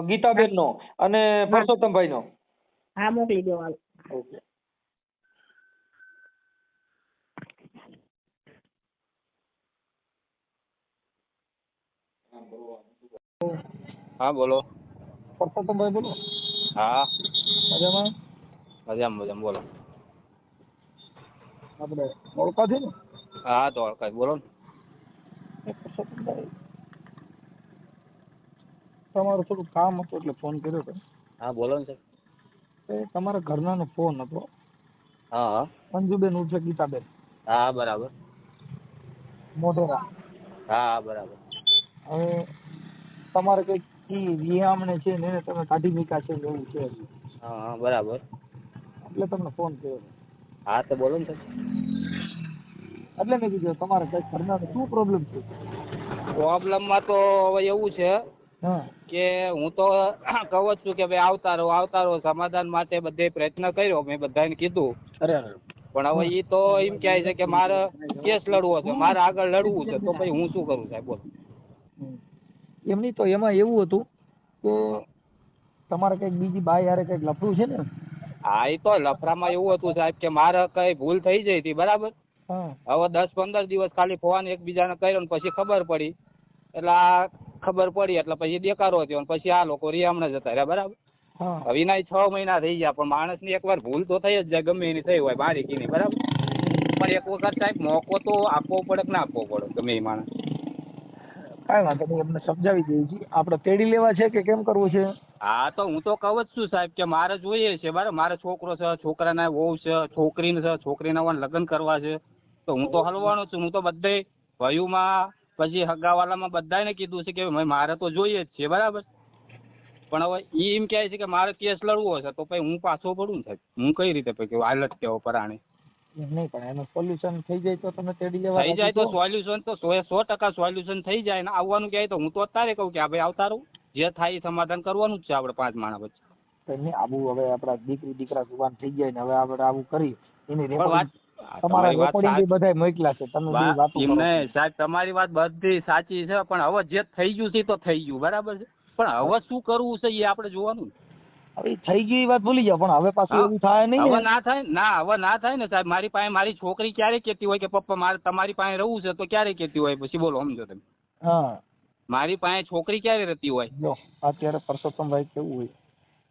ગીતાબેનનો અને પરસોત્તમભાઈનો. હા મોકલી દો હાલ. ઓકે હા બોલો. પરસોત્તમભાઈ બોલો. હા મજામાં મજામાં બોલો. આપણે ઓળખા છે ને? હા તો ઓળખાય બોલો ને. પરસોત્તમભાઈ તમારું થોડું કામ હતું એટલે ફોન કર્યો હતો. હા બોલો ને સાહેબ. એ તમારા ઘરનાનો ફોન હતો. હા હા અંજુબેન ઉર્ફે ગીતાબેન હા બરાબર. મોઢેરા. હા બરાબર. હવે તમારે કંઈક વિયામણે છે ને એને તમે કાઢી મૂક્યા છે ને એવું છે હા હા બરાબર. એટલે તમને ફોન કર્યો. હા તો બોલો ને સાહેબ. એટલે મેં કીધું તમારે કંઈક ઘરના શું પ્રોબ્લેમ છે? પ્રોબ્લેમમાં તો હવે એવું છે હા કે હું તો કહું જ છું કે ભાઈ આવતા રહો સમાધાન માટે બધે પ્રયત્ન કર્યો મેં બધાને કીધું. અરે પણ હવે એ તો એમ કહે છે કે મારે કેસ લડવો છે મારે આગળ લડવું છે તો પછી હું શું કરું સાહેબ બોલો. એમ નહીં તો એમાં એવું હતું કે તમારે કંઈક બીજી બાઈ હારે કંઈક લફડું છે ને? હા એ તો લફરામાં એવું હતું સાહેબ કે મારે કઈ ભૂલ થઈ જઈ હતી બરાબર. હા હવે 10-15 દિવસ ખાલી ફોન એકબીજાને કર્યો ને પછી ખબર પડી એટલે આ ખબર પડી એટલે પછી દેકારો થયો ને પછી આ લોકો રિયામણે જતા રહ્યા બરાબર. હા હવે એના 6 મહિના થઈ ગયા પણ માણસની એકવાર ભૂલ તો થઈ જ જાય ગમે એની થઈ હોય બારીકીની બરાબર. પણ એક વખત સાહેબ મોકો તો આપવો પડે કે ના આપવો પડે ગમે એ માણસ. કાંઈ વાંધો નહીં એમને સમજાવી દઈએ છીએ. આપણે તેડી લેવા છે કે કેમ કરવું છે? હા તો હું તો કહું જ છું સાહેબ કે મારે જોઈએ છે બરાબર. મારે છોકરો છે છોકરાના વહુ છે છોકરીને છે છોકરીના લગ્ન કરવા છે તો હું તો હલવાનો છું. હું તો બધે ભાઈઓમાં પછી હગાવાલામાં બધાને કીધું છે કે ભાઈ મારે તો જોઈએ જ છે બરાબર. પણ હવે એ એમ કહે છે કે મારે કેસ લડવો છે તો પછી હું પાછો પડું ને સાહેબ. હું કઈ રીતે પછી હાલત કેવો પરાણે નહીં પણ એનું સોલ્યુશન થઈ જાય તો તમે તેડી લેવા થઈ જાય તો સોલ્યુશન તો 100% સોલ્યુશન થઈ જાય ને આવવાનું કહે તો હું તો અત્યારે કહું કે આ ભાઈ આવતા રહું જે થાય એ સમાધાન કરવાનું જ છે આપણે 5 માણસ વચ્ચે. એમને આવું હવે આપણા દીકરા જુવાન થઈ જાય ને હવે આપણે આવું કરી એની પણ વાત તમારા તમારી વાત રેકોર્ડિંગ બધાય મોકલ્યા છે તમે બધી વાતો કરો. એમને સાહેબ તમારી વાત બધી સાચી છે પણ હવે જે થઈ ગયું છે એ તો થઈ ગયું બરાબર છે. પણ હવે શું કરવું છે એ આપણે જોવાનું. હવે થઈ ગઈ એ વાત ભૂલી જાઓ પણ હવે પાછું એવું થાય નહીં હવે ને. હવે ના થાય ને સાહેબ. મારી પાસે મારી છોકરી ક્યારે કહેતી હોય કે પપ્પા મારે તમારી પાસે રહેવું છે તો ક્યારે કહેતી હોય પછી બોલો સમજો તમે. હા મારી પાસે છોકરી ક્યારે રહેતી હોય. જો અત્યારે પરસોત્તમભાઈ કેવું હોય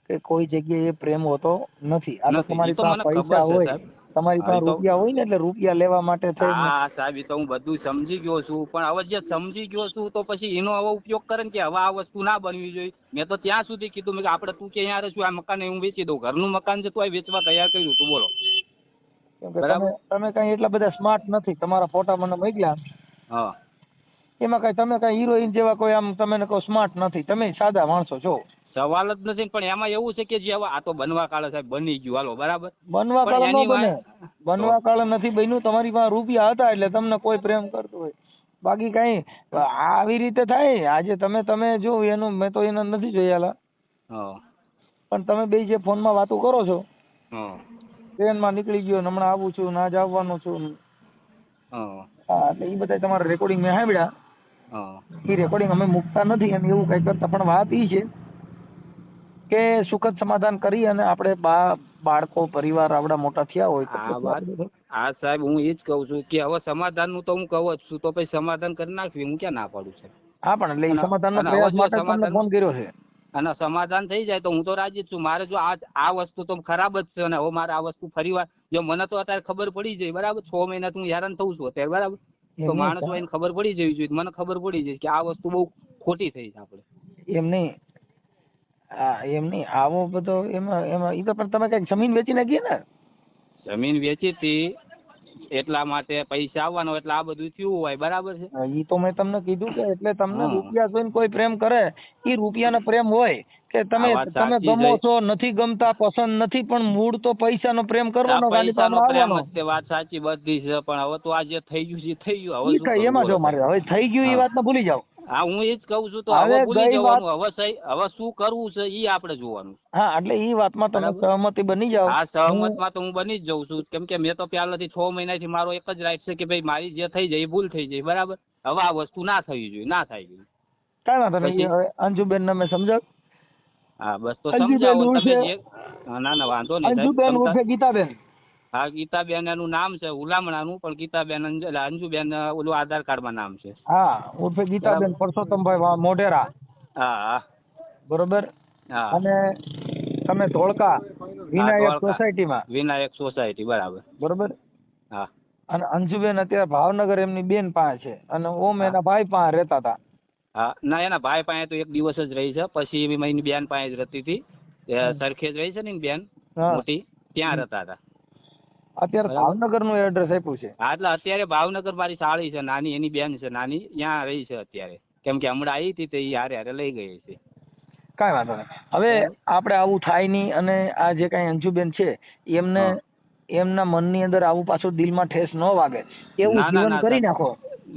કે કોઈ જગ્યાએ પ્રેમ હોતો નથી. આ તો તમારી પાસે પૈસા હોય તમારી પાસે રૂપિયા હોય ને એટલે રૂપિયા લેવા માટે થઈને. હા સાહેબ એ તો હું બધું સમજી ગયો છું પણ હવે જે સમજી ગયો છું તો પછી એનો હવે ઉપયોગ કરે ને કે હવે આ વસ્તુ ના બનવી જોઈએ. મેં તો ત્યાં સુધી કીધું મેં કે આપણે તું કે અહીંયા રહીશું આ મકાન હું વેચી દઉં. ઘરનું મકાન છે તો વેચવા તૈયાર કર્યું તું બોલો. તમે કઈ એટલા બધા સ્માર્ટ નથી. તમારા ફોટા મને મોકલ્યા હા એમાં કઈ તમે કઈ હિરોઈન જેવા કોઈ આમ તમે કહો સ્માર્ટ નથી. તમે સાદા માણસો છો. સવાલ જ નથી પણ એમાં એવું છે કે જે હવે આ તો બનવા કાળે સાહેબ બની ગયું હાલો બરાબર. બનવા કાળે ન બને. બનવા કાળે નથી બન્યું. તમારી પાસે રૂપિયા હતા એટલે તમને કોઈ પ્રેમ કરતું હોય બાકી કઈ આવી રીતે થાય. આજે તમે જો એનું મેં તો એને નથી જોયેલા પણ તમે બે જે ફોનમાં વાતો કરો છો ટ્રેનમાં નીકળી ગયો હમણાં આવું છું ના જ આવવાનું છું. હા એટલે એ બધા તમારા રેકોર્ડિંગ મેં સાંભળ્યા. એ રેકોર્ડિંગ અમે મૂકતા નથી અને એવું કઈ કરતા પણ વાત એ છે કે સુખદ સમાધાન કરી અને આપણે બાળકો પરિવાર આવડા મોટા થયા હોય તો હા સાહેબ હું એ જ કહું છું કે હવે સમાધાનનું તો હું કહું જ છું તો પછી સમાધાન કરી નાખવી હું ક્યાં ના પાડું છું. હા પણ એટલે એ સમાધાનનો પ્રયાસ માટે તમને ફોન કર્યો છે. અને સમાધાન થઈ જાય તો હું તો રાજી જ છું. મારે જો આ વસ્તુ તો ખરાબ જ છે અને હવે મારે આ વસ્તુ ફરીવાર જો મને તો અત્યારે ખબર પડી જાય બરાબર 6 મહિના હું હેરાન થઉં છું અત્યારે બરાબર તો માણસ એને ખબર પડી જવી જોઈએ. મને ખબર પડી જાય કે આ વસ્તુ બહુ ખોટી થઈ છે આપણે. એમ નહીં આવો બધો એમાં એ તો પણ તમે કઈક જમીન વેચી નાખીએ ને. જમીન વેચી હતી એટલા માટે પૈસા આવવાનો એટલે આ બધું થયું હોય બરાબર છે. એ તો મેં તમને કીધું કે એટલે તમને રૂપિયા જોઈને કોઈ પ્રેમ કરે એ રૂપિયાનો પ્રેમ હોય કે તમે ગમો છો નથી ગમતા પસંદ નથી પણ મૂળ તો પૈસાનો પ્રેમ કરવાનો. વાત સાચી બધી છે પણ હવે તો આ જે થઈ ગયું છે થઈ ગયું. હવે એમાં જો મારે હવે થઈ ગયું એ વાત ભૂલી જાઓ. હા હું એ જ કહું છું તો હવે હવે ભૂલી ગઈ જવાનું. વાત- હવે શું કરવું છે એ આપણે જોવાનું. હા એટલે ઈ વાતમાં તમે બરાબર. સહમતી બની જાઓ. આ સહમતમાં તો હું બની જ જઉં છું, કેમ કે મેં તો પહેલાથી 6 મહિનાથી મારો એક જ રાઈટ છે કે ભાઈ મારી જે થઈ જાય એ ભૂલ થઈ જાય, બરાબર. હવે આ વસ્તુ ના થવી જોઈએ, ના થાય જોઈએ. કાંઈ વાંધો નહીં. પછી? હવે અંજુબેન ને મેં સમજાવ. હા બસ તો અંજુબેન સમજાવો તમે ઉર્ફે- જે. ના ના વાંધો નહીં સાહેબ. અંજુબેન તમતા- ઉર્ફે ગીતાબેન. હા ગીતાબેન એનું નામ છે હુલામણાનું, પણ ગીતાબેન અંજુબેન ઓલું આધાર કાર્ડમાં નામ છે. હા ઉર્ફે ગીતાબેન પરસોત્તમભાઈ મોઢેરા. હા હા બરોબર. હા. અને તમે ધોળકા વિનાયક ધોળકા. સોસાયટીમાં. વિનાયક સોસાયટી, બરાબર. બરોબર. હા અને અંજુબેન અત્યારે ભાવનગર એમની બેન પાસે છે અને ઓમ એના ભાઈ પાસે રહેતા હતા. હા ના એના ભાઈ પાસે તો એક દિવસ જ રહી છે, પછી એની બેન પાસે જ રહેતી હતી. એ સરખેજ રહી છે ને એની બેન હા. મોટી, ત્યાં રહેતા હતા. અત્યારે બરાબર. ભાવનગર નું એડ્રેસ આપ્યું છે. હા એટલે અત્યારે ભાવનગર મારી સાળી છે નાની, એની બેન છે નાની, ત્યાં રહી છે અત્યારે, કેમ કે હમણાં આવી હતી તો એ હારે હારે લઈ ગઈ છે. કાંઈ વાંધો નહીં. હવે આપણે આવું થાય નહીં અને આ જે કાંઈ અંજુબેન છે એમને હા. એમના મનની અંદર આવું પાછું દિલમાં ઠેસ ન વાગે એવું ના, ના, જીવન ના, કરી સાહેબ. નાખો.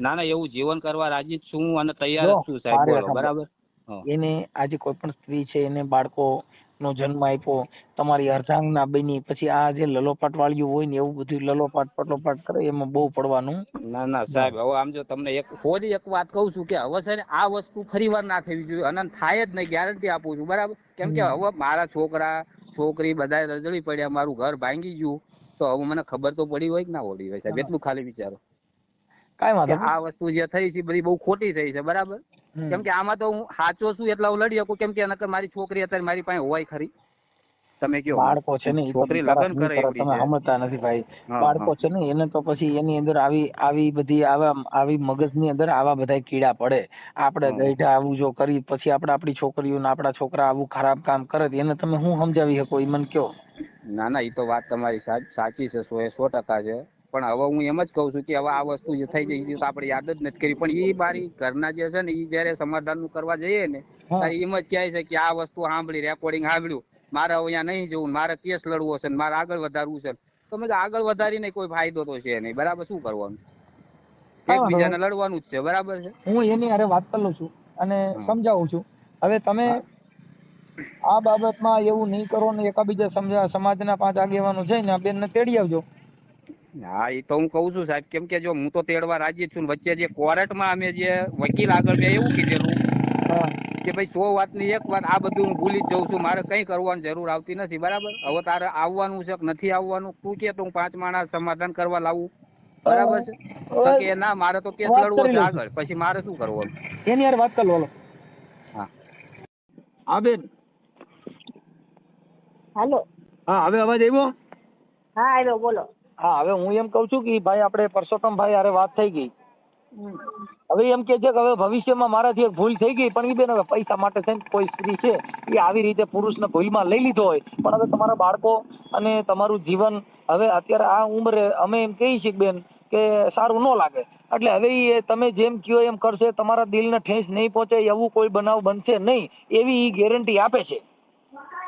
ના ના એવું જીવન કરવા રાજી જ છું અને તૈયાર જો, જ છું સાહેબ, મારે બોલો. સાંભળો. બરાબર. હા. એને આજે કોઈ પણ સ્ત્રી છે એને બાળકો નો જન્મ આપ્યો, તમારી અર્ધાંગના બની, પછી આ જે લલોપાટ વાળીઓ હોય ને એવું બધું લલોપાટ પટોપાટ કરે એમાં બહુ પડવાનું. ના ના સાહેબ, હવે આમ જો તમને ફરી એક વાત કહું છું કે હવે છે ને આ વસ્તુ ફરી વાર ના થવી જોઈએ અને થાય જ નહીં, ગેરંટી આપું છું. બરાબર. કેમ કે હવે મારા છોકરા છોકરી બધા રજળી પડ્યા, મારું ઘર ભાંગી ગયું, તો હવે મને ખબર તો પડી હોય કે ના પડી હોય સાહેબ, એટલું ખાલી વિચારો કાંઈ કે વાંધો આ વસ્તુ જે થઈ છે બધી બહુ ખોટી થઈ છે. બરાબર. નહીં. કેમ કે આમાં તો હું સાચો છું એટલે હું લડી શકું, કેમ કે નકર મારી છોકરી અત્યારે મારી પાસે હોય ખરી? તમે કયો. બાળકો છે ને એ તો છોકરી બિચારા લગ્ન શું કરે કરે એવડી તમે છે. સમજતા નથી ભાઈ. હા, બાળકો હા. છે ને એને તો પછી એની અંદર આવી બધી આવી મગજની અંદર આવા બધા કીડા પડે. આપણે હા. ગઈઢા આવું જો કરી પછી આપણે આપણી છોકરીઓને આપણા છોકરા આવું ખરાબ કામ કરે તો એને તમે શું સમજાવી શકો એ મને કયો. ના ના એ તો વાત તમારી સાચી છે, 100% છે. પણ હવે હું એમ જ કહું છું કે હવે આ વસ્તુ જે થઈ ગઈ એ તો આપણે યાદ જ નથી કરી, પણ એ મારી ઘરના જે છે ને એ જયારે સમાધાનનું કરવા જઈએ ને ત્યારે એમ જ કહે છે કે આ વસ્તુ સાંભળી, રેકોર્ડિંગ સાંભળ્યું, મારે હવે અહીંયા નહીં જવું, મારે કેસ લડવો છે, મારે આગળ વધારવું છે. તો મેં આગળ વધારીને કોઈ ફાયદો તો છે નહીં. બરાબર. શું કરવાનું? એકબીજાને લડવાનું જ છે. બરાબર છે. હું એની હારે વાત કરી લઉં છું અને સમજાવું છું. હવે તમે આ બાબતમાં એવું નહીં કરો ને એકાબીજા સમાજના 5 આગેવાનો છે ને આ બેનને તેડી આવજો. હા એ તો હું કહું છું સાહેબ, કેમ કે જો હું તો તેડવા રાજી જ છું. વચ્ચે જે કોર્ટમાં અમે જે વકીલ આગળ મેં એવું કીધેલું કે ભાઈ 100 વાતની એક વાત, આ બધું હું ભૂલી જ જઉં છું, મારે કંઈ કરવાની જરૂર આવતી નથી. બરાબર. હવે તારે આવવાનું છે કે નથી આવવાનું તું કે તો હું 5 માણસ સમાધાન કરવા લાવું. બરાબર છે. તો કે ના મારે તો કેસ લડવો છે આગળ, પછી મારે શું કરવાનું? એની હારે વાત કરી લો. હા હા બેન. હાલો. હા હવે અવાજ આવ્યો? હા આવ્યો, બોલો. હા હવે હું એમ કઉ છું કે ભાઈ આપણે પરસોત્તમભાઈ હારે વાત થઈ ગઈ. હવે એમ કે છે કે હવે ભવિષ્યમાં મારાથી એક ભૂલ થઈ ગઈ, પણ એ બેન હવે પૈસા માટે છે ને કોઈ સ્ત્રી છે એ આવી રીતે પુરુષને ભૂલમાં લઈ લીધો હોય, પણ હવે તમારા બાળકો અને તમારું જીવન હવે અત્યારે આ ઉંમરે અમે એમ કહીએ છીએ બેન કે સારું ન લાગે, એટલે હવે એ તમે જેમ કહો એમ કરશે, તમારા દિલને ઠેસ નહીં પહોંચે એવું કોઈ બનાવ બનશે નહીં એવી ગેરંટી આપે છે.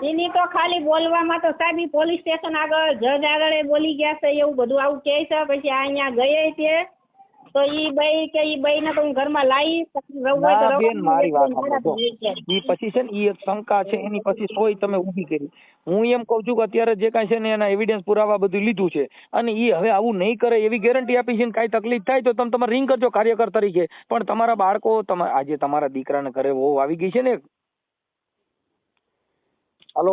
એની તો ખાલી બોલવામાં તો સાહેબ ઈ પોલીસ સ્ટેશન આગળ જજ આગળ એ બોલી ગયા છે એવું બધું આવું કહે છે. પછી અહીંયા ગયે તે તો ઈ બઈ કે ઈ બઈ ને તો હું ઘરમાં લાવી ના બેન મારી વાત સાંભળો. ઈ પછી છે ને ઈ એક શંકા છે એની પછી સોય તમે ઊભી કરી. હું એમ કઉ છું કે અત્યારે જે કાંઈ છે ને એના એવિડન્સ પુરાવા બધું લીધું છે અને ઈ હવે આવું નહીં કરે એવી ગેરંટી આપી છે. કાંઈ તકલીફ થાય તો તમે તમારે રિંગ કરજો કાર્યકર તરીકે, પણ તમારા બાળકો આજે તમારા દીકરાને ઘરે વહુ આવી ગઈ છે ને. હાલો.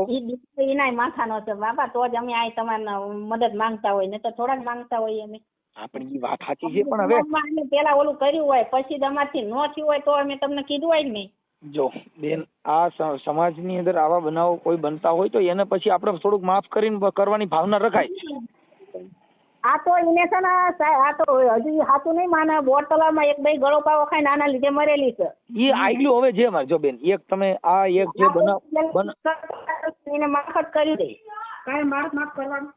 એના માથાનો છે બાપા, તો જ અમે આ તમારે મદદ માંગતા હોય, ને તો થોડાક માંગતા હોય અમે. આપણી વાત સાચી છે પણ હવે પેલા ઓલું કર્યું હોય પછી તમારથી ન થયું હોય તો અમે તમને કીધું હોય ને. જો બેન આ સમાજની અંદર આવા બનાવો કોઈ બનતા હોય તો એને પછી આપણે થોડુંક માફ કરીને કરવાની ભાવના રખાય. આ તો એને છે ને આ તો હજી સાચું નહીં માને, બોટલામાં એક બે ગળો પાવો ખાઈને આના લીધે મરેલી છે. એ આગલું હવે જે મારે જો બેન એક તમે આ એક જે એને માફત કરી દે, કાંઈ માફ કરવાનું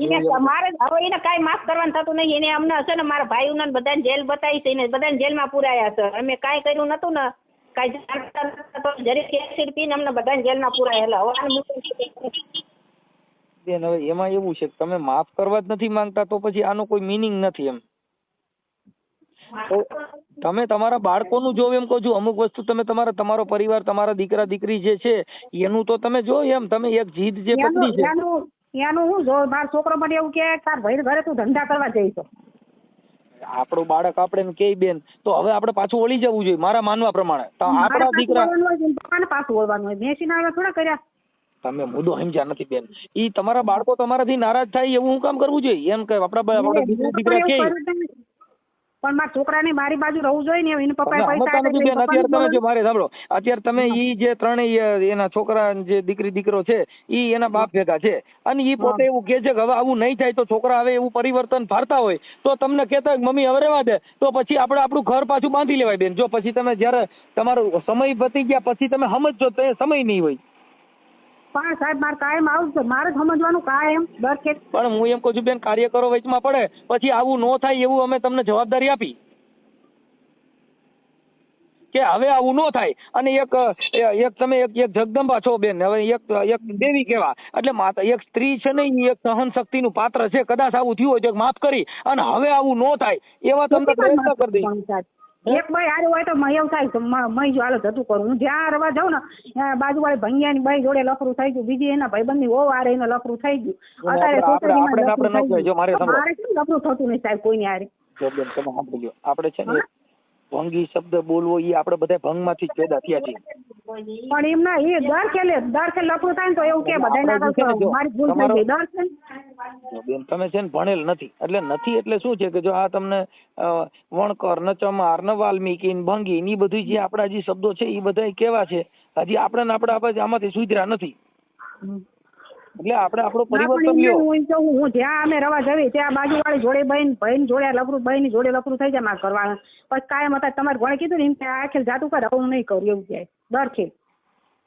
એને મારે હવે એને કાંઈ માફ કરવાનું થતું નહીં. એને અમને હશે ને મારા ભાઈઓને બધાને જેલ બતાવી છે, એને બધાને જેલમાં પુરાયા છે. અમે કાંઈ કર્યું નતું ને, કાંઈ જરીક એસિડ પીને અમને બધાને જેલમાં પુરાયેલા. બેન હવે એમાં એવું છે કે તમે માફ કરવા જ નથી માંગતા તો પછી આનો કોઈ મિનિંગ નથી એમ. તો તમે તમારા બાળકોનું જો એમ કહો છો, અમુક વસ્તુ તમે તમારો પરિવાર, તમારા દીકરા દીકરી જે છે એનું તો તમે જો, એમ તમે એક જીદ જે પકડી છે એનું હું જો મારો છોકરો મને એવું કે તાર ભાઈ ઘરે તું ધંધા કરવા જઈશ. આપણું બાળક આપણે કે બેન તો હવે આપણે પાછું વળી જવું જોઈએ મારા માનવા પ્રમાણે. તો આપણા દીકરા પાછું વળવાનું હોય, મેસીના આવ્યા થોડા કર્યા. તમે મુદ્દો સમજ્યા નથી બેન. ઈ તમારા બાળકો તમારાથી નારાજ થાય એવું હું કામ કરવું જોઈએ? એમ કે આપણા દીકરા કે પણ મારા છોકરાને મારી બાજુ રહેવું જોઈએ ને, એને પપ્પાએ સમજતા નથી બેન. અત્યારે તમે જો મારે સાંભળો, અત્યારે તમે ઈ જે ત્રણેય એના છોકરા જે દીકરી દીકરો છે ઈ એના બાપ ભેગા છે અને ઈ પોતે એવું કે છે કે હવે આવું નહીં થાય, તો છોકરા હવે એવું પરિવર્તન ફારતા હોય તો તમને કહેતા મમ્મી હવે રહેવા દે, તો પછી આપણે આપણું ઘર પાછું બાંધી લેવાય બેન. જો પછી તમે જયારે તમારો સમય પતી ગયા પછી તમે સમજજો તો એ સમય નહીં હોય. પણ સાહેબ મારે કાયમ આવું છે, મારે સમજવાનું કાયમ દર ખેત. પણ હું એમ કહું છું બેન, કાર્યકરો વચમાં પડે પછી આવું ન થાય એવું અમે તમને જવાબદારી આપી કે હવે આવું ન થાય. અને એક તમે એક જગદંબા છો બેન, હવે એક દેવી કહેવા એટલે માતા એક સ્ત્રી છે ને એ એક સહન શક્તિનું પાત્ર છે. કદાચ આવું થયું હોય તો માફ કરી અને હવે આવું ન થાય એવા તમને પ્રયત્ન કરી દઈ. એક ભાઈ હારે હોય તો એવું થાય કે મય જો હાલો જતું કરું. હું જ્યાં રવા જાઉં ને બાજુવાળી ભંગિયાની બાઈ જોડે લફરું થઈ ગયું, બીજી એના ભાઈબંધની વહુ હારે એને લફરું થઈ ગયું. અત્યારે મારે કેમ લફરું થતું નહીં સાહેબ કોઈની હારે? આપણે છે ને ભંગી શબ્દ બોલવો એ આપણે બધા ભંગમાંથી જ પેદા થયા છીએ. પણ એમ ના, એ દર ખેલે લફરું થાય ને તો એવું કે બધા મારી ભૂલ થઈ ગઈ. દર છે બેન તમે છે ને ભણેલ નથી એટલે શું છે કે જો આ તમને વણકર ન ચમાર ન વાલ્મીકી ન ભંગી ની બધું જે આપણા જે શબ્દો છે એ બધા કેવા છે હજી આપણે આમાંથી સુધર્યા નથી. એટલે આપણે આપણો પરિવર્તન લ્યો. હું જ્યાં અમે રવા જવી ત્યાં બાજુવાળી જોડે ભાઈ જોડે લફરું, ભાઈ ની જોડે લફરું થઈ જાય મારે કરવાનું. પછી કાયમ હતા તમારે ઘણે કીધું ને એમ કે આ ખેલ જાતું કરે, હું નહીં કરું એવું કહે દર ખેલ.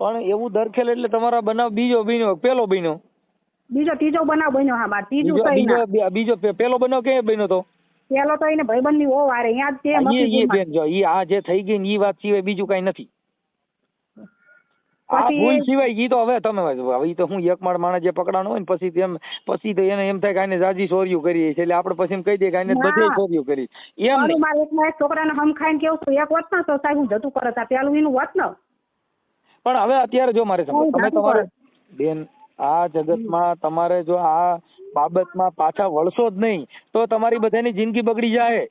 પણ એવું દર ખેલ એટલે તમારા બનાવ બીજો બન્યો, પેલો બન્યો, બીજો ત્રીજો બનાવ બન્યો. હા મારે ત્રીજું બીજો પેલો બનાવ ક્યાં બન્યો તો? પેલો તો એને ભાઈબંધ ની ઓ વારે યાદ છે બેન. જો ઈ આ જે થઈ ગઈ ને ઈ વાત સિવાય બીજું કઈ નથી. આ ભૂલ સિવાય ઈ તો હવે તમે હવે તો હું એક માણસ જે પકડાણો હોય ને પછી તો એને એમ થાય કે આને જાજી ચોર્યું કરીએ એટલે આપણે પછી એમ કહી દઈએ કે આને બધે ચોર્યું કરી. એમ મારે એક છોકરાને હમ ખાઈને કેવું એક વાત ના તો સાહેબ હું જતું કરત આ પેલું એનું વાત ન. પણ હવે અત્યારે જો મારે સમજો તમે તમારે બેન આ જગતમાં તમારે જો આ બાબતમાં પાછા વળશો જ નહીં તો તમારી બધાની જિંદગી બગડી જાય.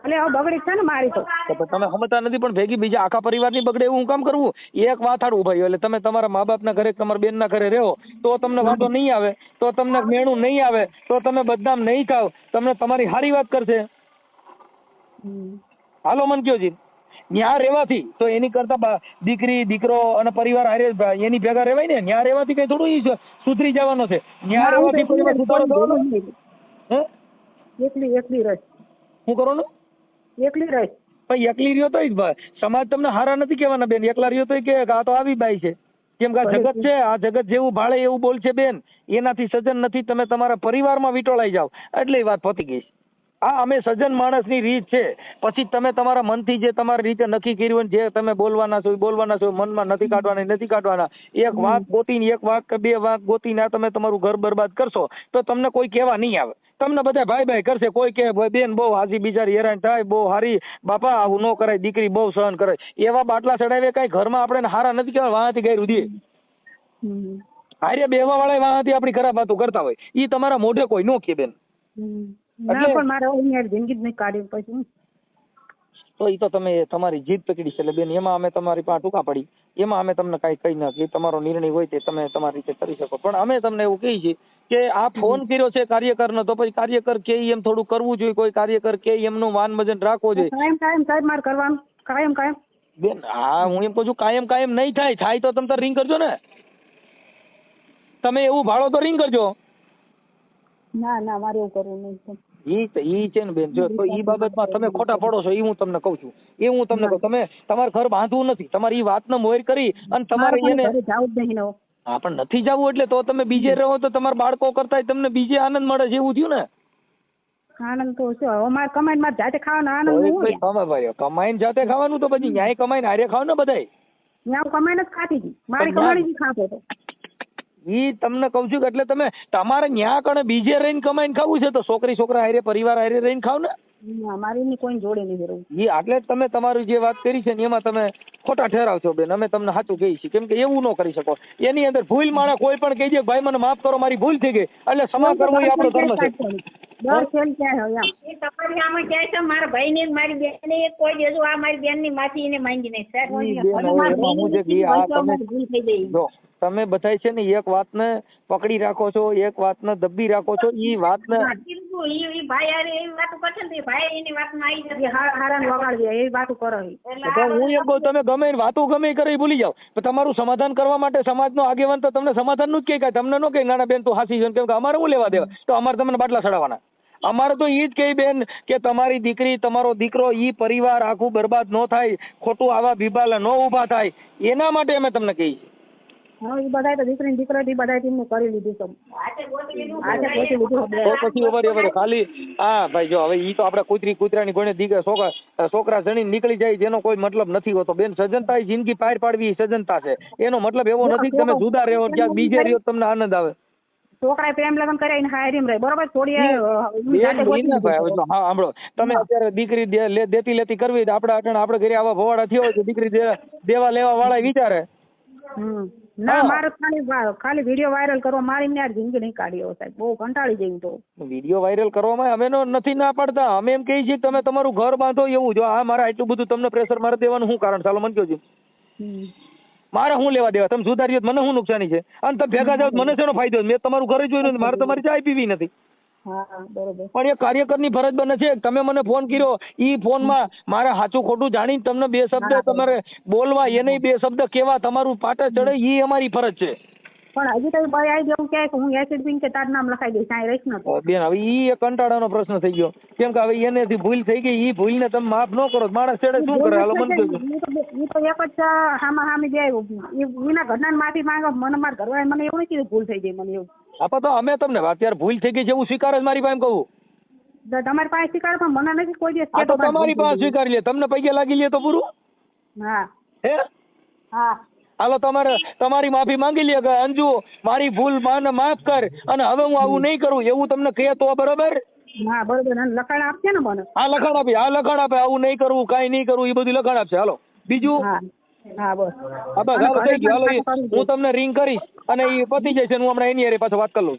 એટલે હવે બગડી છે ને મારી તો તમે સમજતા નથી. પણ ભેગી બીજા આખા પરિવારની બગડે એવું હું કામ કરવું? એક વાત હાડું ભાઈ, એટલે તમે તમારા મા બાપના ઘરે તમારા બેનના ઘરે રહો તો તમને વાંધો નહીં આવે, તો તમને મેણું નહીં આવે, તો તમે બદનામ નહીં થાવ, તમને તમારી સારી વાત કરશે. હાલો મન કયો જી ન્યા રહેવાથી તો એની કરતા દીકરી દીકરો અને પરિવાર હારે એની ભેગા રહેવાય ને. ન્યા રહેવાથી કઈ થોડું સુધરી જવાનો છે? ન્યા રહેવાથી પરિવાર સુધારો થવાનો? એકલી રહે શું કરો ને? એકલી રહે ભાઈ એકલી રહ્યો તો સમાજ તમને હારા નથી કહેવાના બેન. એકલા રહ્યો તો કે આ તો આવી બાઈ છે, કેમ કે આ જગત છે, આ જગત જેવું ભાળે એવું બોલ છે બેન. એનાથી સજ્જન નથી. તમે તમારા પરિવારમાં વીટોળાઈ જાવ એટલે એ વાત પતી ગઈ. આ અમે સજ્જન માણસની રીત છે. પછી તમે તમારા મનથી જે તમારી રીતે નક્કી કર્યું જે તમે બોલવાના છો મનમાં નથી કાઢવાના. એક વાત ગોતીને એક વાત કે બે વાત ગોતીને તમે તમારું ઘર બરબાદ કરશો તો તમને કોઈ કહેવા નહીં આવે. તમને બધા ભાઈ કરશે. કોઈ કે બેન બહુ હાજી બિચારી હેરાન થાય, બહુ હારી બાપા આવું ન કરાય, દીકરી બહુ સહન કરે. એવા બાટલા ચડાવે કઈ ઘરમાં આપણે હારા નથી કહેવાય. વાંથી ગાયરું દે હારે બેવા વાળા વાંથી આપણી ખરાબ વાતો કરતા હોય એ તમારા મોઢે કોઈ નો કે બેન. પણ મારે જિંદગી જ નહીં કાઢી પછી તો એ તો તમે તમારી જીદ પકડી છે એટલે બેન એમાં અમે તમારી પાસે ટૂંકા પડી, એમાં અમે તમને કાંઈ કહી નાખીએ. તમારો નિર્ણય હોય તે તમે તમારી રીતે કરી શકો. પણ અમે તમને એવું કહીએ છીએ કે આ ફોન કર્યો છે કાર્યકરનો તો પછી કાર્યકર કે એમ થોડું કરવું જોઈએ. કોઈ કાર્યકર કે એમનું માન વજન રાખવો જોઈએ. કાયમ સાહેબ મારે કરવાનું કાયમ બેન. હા હું એમ કહું છું કાયમ નહીં થાય તો તમે રિંગ કરજો ને. તમે એવું ભાડો તો રિંગ કરજો. ના મારે એવું કરવું નહીં. ઈ છે ને બેન, જો ઈ બાબતમાં તમે ખોટા પડો છો એ હું તમને કહું છું. તમે તમારે ઘર બાંધવું નથી, તમારી ઈ વાતને મોર કરી અને તમારે એને હા પણ નથી જવું એટલે તો તમે બીજે રહો તો તમારા બાળકો કરતા તમને બીજે આનંદ મળે છે એવું થયું ને. આનંદ તો છે અમારે કમાઈને મારે જાતે ખાવાનો આનંદ. કમાઈને જાતે ખાવાનું તો પછી ન્યાય કમાઈને હારે ખાવ ને બધાય. ત્યાં કમાઈને જ ખાતી હતી, મારી કમાણી જ ખાતો હતો. ઈ તમને કઉ છું કે એટલે તમે તમારે ન્યા કણે બીજે રહીને કમાઈને ખાવું છે તો છોકરા હારે પરિવાર હારે રહીને ખાવ ને. ના, મારી એમની કોઈ જોડે નહીં જરૂર. એટલે જ તમે તમારી જે વાત કરી છે ને એમાં તમે ખોટા ઠેરાવ છો બેન. અમે તમને સાચું કહીએ છીએ, કેમ કે એવું ન કરી શકો. એની અંદર ભૂલ માણસ કોઈ પણ કહી દે ભાઈ મને માફ કરો મારી ભૂલ થઈ ગઈ, એટલે ક્ષમા કરવું એ આપણો ધર્મ છે. દર ખેલ ક્યાં હોય એમ. એ તમારી આમાં ક્યાંય છે મારા ભાઈ ને મારી બેન ને કોઈ દેજો આ મારી બેન ની માથી એને માંગી નહીં સાહેબ. ઈ બેન હવે એમાં હું જે કહી આ તમે ભૂલ થઈ ગઈ. જો તમે બધાય છે ને એક વાતને પકડી રાખો છો, એક વાતને દબી રાખો છો. ઈ વાતને ઈ ભાઈ યાર એવી વાતો કરશે ને તો એ ભાઈ એની વાતમાં આવી જશે. હારાને વગાડી દે એવી વાતો કરો ઈ. તો હું એમ કહું તમે ગમે એની વાતો ગમે એ કરે એ ભૂલી જાઓ. પણ તમારું સમાધાન કરવા માટે સમાજનો આગેવાન તો તમને સમાધાનનું જ કહે, તમને ન કહે નાના બેન તું હાસી છે, કેમ કે અમારે શું લેવા દેવા, તો અમારે તમને બાટલા ચડાવવાના. અમારે તો ઈ જ કહે બેન કે તમારી દીકરી તમારો દીકરો ઈ પરિવાર આખું બરબાદ ન થાય, ખોટું આવા બીબાલા ન ઊભા થાય, એના માટે અમે તમને કહીએ. હા ઈ બધાય તો દીકરી દીકરો ઈ બધાય તેમનું કરી લીધું છે. આજે ગોતી લીધું. આજે ગોતી લીધું. તો પછી over ખાલી હા ભાઈ જો હવે ઈ તો આપણે કૂતરાની કોઈને દીકરા છોકરા જણીને નીકળી જાય જેનો કોઈ મતલબ નથી હોતો બેન. સજ્જનતા એ જિંદગી પાર પાડવી સજ્જનતા છે. એનો મતલબ એવો નથી કે તમે જુદા રહ્યો ક્યાંક બીજે રહ્યો તમને આનંદ આવે. છોકરાએ પ્રેમ લગ્ન કરીને હારીમ રહે બરોબર. થોડી હા સાંભળો તમે અત્યારે દીકરી દેતી કરવી આપણે ઘરે આવા ભવાડા થયો હોય તો દીકરી દેવા લેવા વાળા વિચારે ના મારે ખાલી વિડીયો વાયરલ કરવા મારી ને જિંદગી નહીં કાઢી સાહેબ. બહુ કંટાળી જઈ. તો વિડીયો વાયરલ કરવામાં અમે નથી ના પાડતા. અમે એમ કહીએ છીએ તમે તમારું ઘર બાંધો એવું. જો આ મારા એટલું બધું તમને પ્રેશર મારે દેવાનું શું કારણ? ચાલો મને કહો છો મારે શું લેવા દેવા? તમે સુધારીએ મને શું નુકસાની છે? અને તમે ભેગા જાવ મને શેનો ફાયદો? મેં તમારું ઘરે જોયું નથી, મારે તમારી ચાય પીવી નથી. પણ એ કાર્યકરની ફરજ બને છે. તમે મને ફોન કર્યો, ઈ ફોનમાં મારે સાચું ખોટું જાણીને તમને બે શબ્દ તમારે બોલવા, એને બે શબ્દ કેવા તમારું પાટે ચડે ઈ અમારી ફરજ છે. પણ હજી તો ભાઈ આવી જવું કે હું એસિડ પીન કે તાર નામ લખાઈ દઈશ ત્યાં રહીશ ને બેન. હવે ઈ એક કંટાળાનો પ્રશ્ન થઈ ગયો, કેમ કે હવે એનેથી ભૂલ થઈ ગઈ. ઈ ભૂલને તમે માફ ન કરો માણસ ચડે શું કરે? હાલો મને કહો. ઈ તો એક જ હામાં હામી બે એના ઘરના માફી માંગો. મને મારા ઘરવાળા મને એવું નથી ભૂલ થઈ ગઈ મને એવું. હા તો અમે તમને અત્યારે ભૂલ થઈ ગઈ છે એવું સ્વીકાર જ મારી પાસે કહું. તમારી પાસે સ્વીકાર પણ મને નથી કોઈ દિવસ. તો તમારી પાસે સ્વીકારી લે, તમને પૈકે લાગી લે તો પૂરું. હા હે હા હાલો તમારી માફી માંગી લે કે અંજુ મારી ભૂલ મને માફ કર અને હવે હું આવું નહીં કરું એવું તમને કહે તો બરોબર. હા બરોબર. લખાણ આપશે ને મને? હા લખાણ આપે. હા લખાણ આપે. આવું નહીં કરવું, કાંઈ નહીં કરવું, એ બધું લખાણ આપશે. હાલો બીજું. હા બસ. હા બસ હાલો થઈ ગયું. હાલો હું તમને રિંગ કરીશ અને એ પતી જાય છે. હું હમણાં એની હારે પાછો વાત કરી લઉં.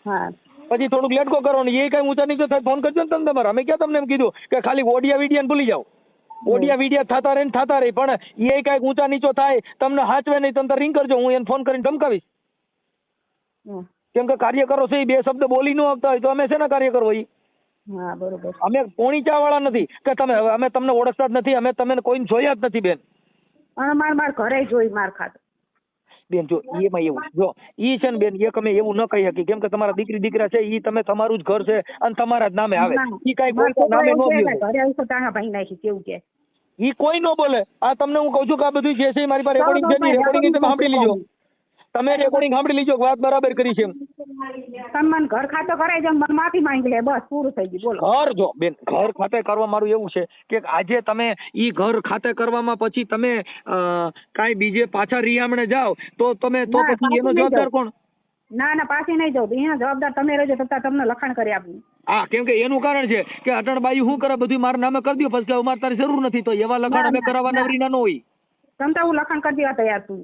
હા પછી થોડુંક લેટકો કરો ને એ કઈ ઊંચા નીચે થાય ફોન કરજો ને તમે તમારે. અમે ક્યાં તમને એમ કીધું કે ખાલી ઓડિયા વિડિયા ભૂલી જાઓ. ઓડિયા વિડિયા થતા રહે પણ એ કઈક ઊંચા નીચો થાય તમને હાચવે નહીં તમે રિંગ કરજો. હું એને ફોન કરીને ધમકાવીશ. કેમ કે કાર્યકરો છે એ બે શબ્દ બોલી ન શકતા હોય તો અમે શેના કાર્યકરો હોય? હા બરોબર. અમે પોણી ચા વાળા નથી કે તમે અમે તમને ઓળખતા જ નથી. અમે તમને કોઈને જોયા જ નથી બેન. અને માર ઘરે જોઈ માર ખાત બેન. જો એમાં એવું જો ઈ છે ને બેન એક અમે એવું ન કહી શકીએ, કેમ કે તમારા દીકરા છે ઈ તમે તમારું જ ઘર છે અને તમારા જ નામે આવે. ઈ કઈ કોઈ નામે ન બોલે. ઘરે આવીશું તારા ભાઈ નાખી કેવું કે ઈ કોઈ ન બોલે. આ તમને હું કહું છું કે આ બધું જે છે મારી પાસે રેકોર્ડિંગ છે. રેકોર્ડિંગ તમે સાંભળી લીજો. તમે રેકોર્ડિંગ સાંભળી લીજો વાત બરાબર કરી છે. સન્માન ઘર ખાતો કરાય છે મને માફી માંગી લે બસ પૂરું થઈ ગયું. બોલો. ઘર જો બેન ઘર ખાતે કરવા મારું એવું છે કે આજે તમે ઈ ઘર ખાતે કરવામાં પછી તમે કાંઈ બીજે પાછા રિયામણે જાઓ તો તમે તો પછી એનો જવાબદાર કોણ? ના પાછી નહીં જાઉં. એના જવાબદાર તમે રહેજો તો તમને લખાણ કરી આપું. હા કેમ કે એનું કારણ છે કે અટણબાઈ શું કરે બધું મારા નામે કરી દો પછી અમારે તારી જરૂર નથી. તો એવા લખાણ અમે કરાવવા નવરી ના ન હોય. તમતા હું લખાણ કરી દેવા તૈયાર છું.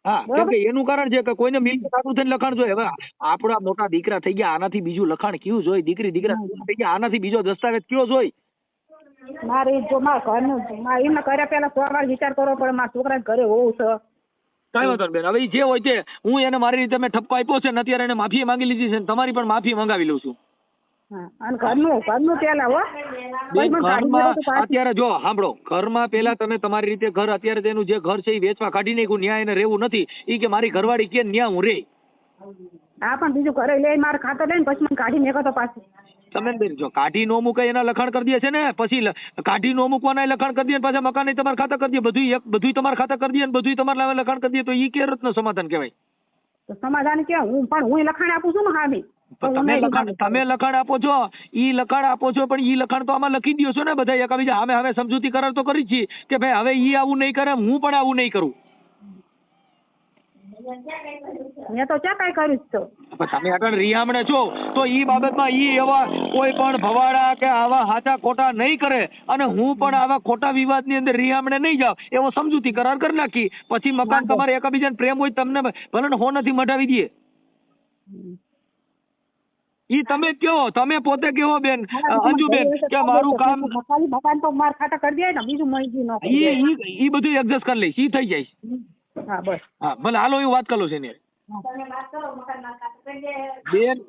હા કેમ કે એનું કારણ છે કે કોઈને મિલકત આટલું થઈને લખાણ જોઈએ. હવે આપણા મોટા દીકરા થઈ ગયા આનાથી બીજું લખાણ કયું જોઈ? દીકરા થઈ ગયા આનાથી બીજો દસ્તાવેજ કયો જોઈ? મારે જો મારા ઘરનું એમને કર્યા પેલા 100 વાર વિચાર કરવો પડે. મારા છોકરા ઘરે હોવું છે. કઈ વાંધો બેન. હવે જે હોય તે હું એને મારી રીતે મેં ઠપકો આપ્યો છે ને અત્યારે એને માફી માંગી લીધી છે. તમારી પણ માફી મંગાવી લઉં છું. અને ઘરનું પેલા હો ઘરમાં અત્યારે જો સાંભળો ઘરમાં પેલા તમે તમારી રીતે ઘર અત્યારે તેનું જે ઘર છે એ વેચવા કાઢી નાખ્યું. ન્યાય એને રહેવું નથી. એ કે મારી ઘરવાળી કે ન્યા હું રે. હા પણ બીજું ઘરે લઈ મારે ખાતર લઈને પછી મને કાઢી મેકો તો પાછું તમે બેન જો કાઢી નો મૂકે એના લખાણ કરી દે છે ને પછી કાઢી નો મૂકવાના લખાણ કરી દે પાછા મકાન તમારે ખાતા કરી દે બધું તમારે ખાતા કરી દે બધું તમારે નામે લખાણ કરી દે તો ઈ કે રત્ન સમાધાન કહેવાય. તો સમાધાન કે હું લખાણ આપું છું ને હામી. તમે લખાણ આપો છો ઈ લખાણ આપો છો પણ ઈ લખાણ તો આમાં લખી દો છો ને બધા એકાબીજા હવે સમજૂતી કરાર તો કરી છીએ કે ભાઈ હવે ઈ આવું નહીં કરે હું પણ આવું નહીં કરું. મેં તો ક્યાં કાંઈ કર્યું જ તો. પણ તમે આગળ રિયામણે છો તો ઈ બાબતમાં ઈ એવા કોઈ પણ ભવાડા કે આવા હાચા ખોટા નહીં કરે, અને હું પણ આવા ખોટા વિવાદની અંદર રિયામણે નહીં જાઉં એવો સમજૂતી કરાર કરી નાખી. પછી મકાન તમારે એકબીજાને પ્રેમ હોય તમને ભલે ને હો નથી મઢાવી દે. ઈ તમે કયો, તમે પોતે કયો બેન અંજુબેન કે મારું કામ ખાલી મકાન તો માર ખાતા કરી દે ને, બીજું મહિજી ન કરી દે. ઈ બધું એડજસ્ટ કરી લઈશ, ઈ થઈ જાય. હા બસ. હા ભલે હાલો એવું વાત કરો છે ને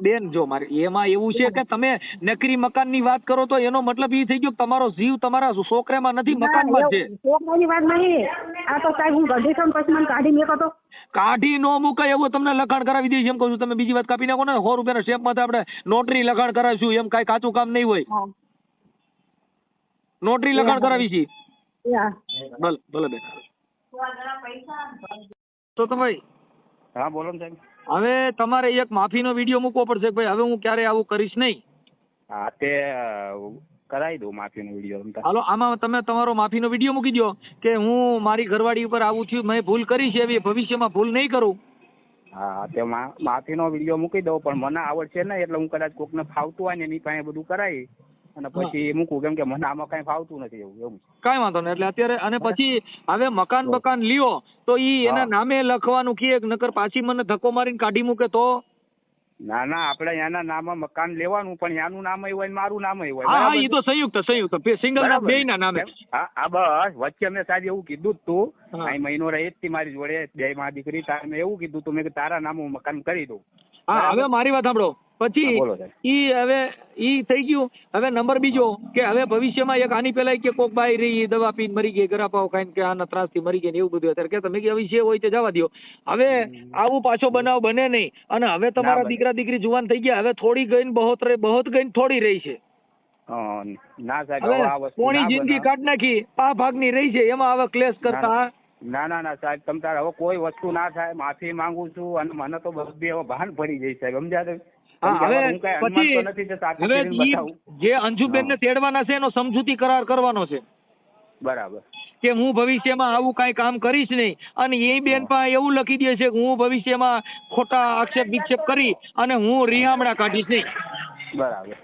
બેન. જો મારે એમાં એવું છે કે તમે નકરી મકાનની વાત કરો તો એનો મતલબ એ થઈ ગયો કે તમારો જીવ તમારા છોકરામાં નથી, મકાનમાં છે. છોકરાની વાત નહીં, આ તો સાહેબ હું ગઢી છું પછી મને કાઢી મેકો તો કાઢી નો મુકાય એવું તમને લખાણ કરાવી દઈશ એમ કહું છું. તમે બીજી વાત કાપી નાખો ને 100 રૂપિયાના સ્ટેમ્પમાં આપણે નોટરી લખાણ કરાવીશું, એમ કાંઈ કાચું કામ નહીં હોય. નોટરી લખાણ કરાવી છે. ભલે ભલે બેન. તો તમે હા બોલો ને સાહેબ. હવે તમારે એક માફીનો વિડીયો મૂકવો પડશે કે ભાઈ હવે હું ક્યારે આવું કરીશ નહીં. હા તે કરાવી દઉં માફીનો વિડીયો. હાલો આમાં તમે તમારો માફીનો વિડીયો મૂકી દો કે હું મારી ઘરવાળી ઉપર આવું છું, મેં ભૂલ કરી છે, એવી ભવિષ્યમાં ભૂલ નહીં કરું. હા તે માફીનો વિડીયો મૂકી દઉં, પણ મને આવડશે ને એટલે હું કદાચ કોકને ફાવતું હોય ને એની પાસે બધું કરાવી અને પછી મૂકું, કેમ કે મને આમાં કઈ ફાવતું નથી એવું. કાંઈ વાંધો નહીં. એટલે અત્યારે અને પછી હવે મકાન લ્યો તો ઈ એના નામે લખવાનું કે નકર પાછી મને ધક્કો મારીને કાઢી મૂકે તો? ના ના, આપણે એના નામે મકાન લેવાનું, પણ એનું નામ હોય ને મારું નામ હોય. હા ઈ તો સંયુક્ત સિંગલ ના બે ના નામે. હા બસ વચ્ચે મેં સાહેબ એવું કીધું જ તું, અહીં મહિનો રહી જ મારી જોડે 2 માં દીકરી, તારે મેં એવું કીધું તું મેં કે તારા નામ હું મકાન કરી દઉં. હા હવે મારી વાત સાંભળો. પછી ઈ હવે ઈ થઈ ગયું. હવે નંબર બીજો કે હવે ભવિષ્યમાં એક આની પેલા કે કોક બાઈ રહી દવા પીને મરી ગઈ, ગરાપાઓ ખાઈને કે આના ત્રાસથી મરી ગઈ ને એવું બધું. અત્યારે કે તમે કે વિષય હોય તો જવા દો. હવે આવું પાછો બનાવ બને નહીં. અને હવે તમારા દીકરા દીકરી જુવાન થઈ ગયા, હવે થોડી ગઈને બહોત ગઈને થોડી રહી છે. ના સાહેબ કોની જિંદગી કાઢ નાખી, આ ભાગની રહી છે, એમાં હવે ક્લેશ કરતા. ના ના ના સાહેબ, તમ તારે હવે કોઈ વસ્તુ ના થાય, માફી માંગુ છું. અને મને તો બધી હવે ભાન પડી જાય સાહેબ, સમજ્યા? જે અંજુબેન ને તેડવાના છે એનો સમજૂતી કરાર કરવાનો છે. બરાબર. કે હું ભવિષ્યમાં આવું કઈ કામ કરીશ નહીં, અને એ બેન પણ એવું લખી દે છે કે હું ભવિષ્યમાં ખોટા આક્ષેપ વિક્ષેપ કરી અને હું રિહામણા કાઢીશ નહીં. બરાબર.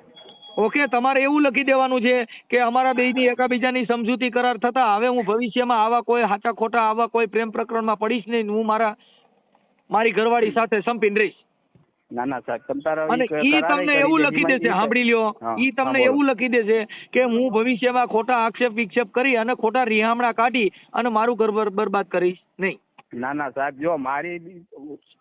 ઓકે, તમારે એવું લખી દેવાનું છે કે અમારા બેયની એકાબીજાની સમજૂતી કરાર થતા હવે હું ભવિષ્યમાં આવા કોઈ સાચા ખોટા આવા કોઈ પ્રેમ પ્રકરણમાં પડીશ નહીં, હું મારી ઘરવાળી સાથે સંપીને રહીશ. ના ના સાહેબ, તમ તારા અને ઈ તમને એવું લખી દેશે, સાંભળી લ્યો, ઈ તમને એવું લખી દેશે કે હું ભવિષ્યમાં ખોટા આક્ષેપ વિક્ષેપ કરી અને ખોટા રિહામણા કાઢી અને મારું ઘર બરબાદ કરીશ નહીં. ના ના સાહેબ, જો મારી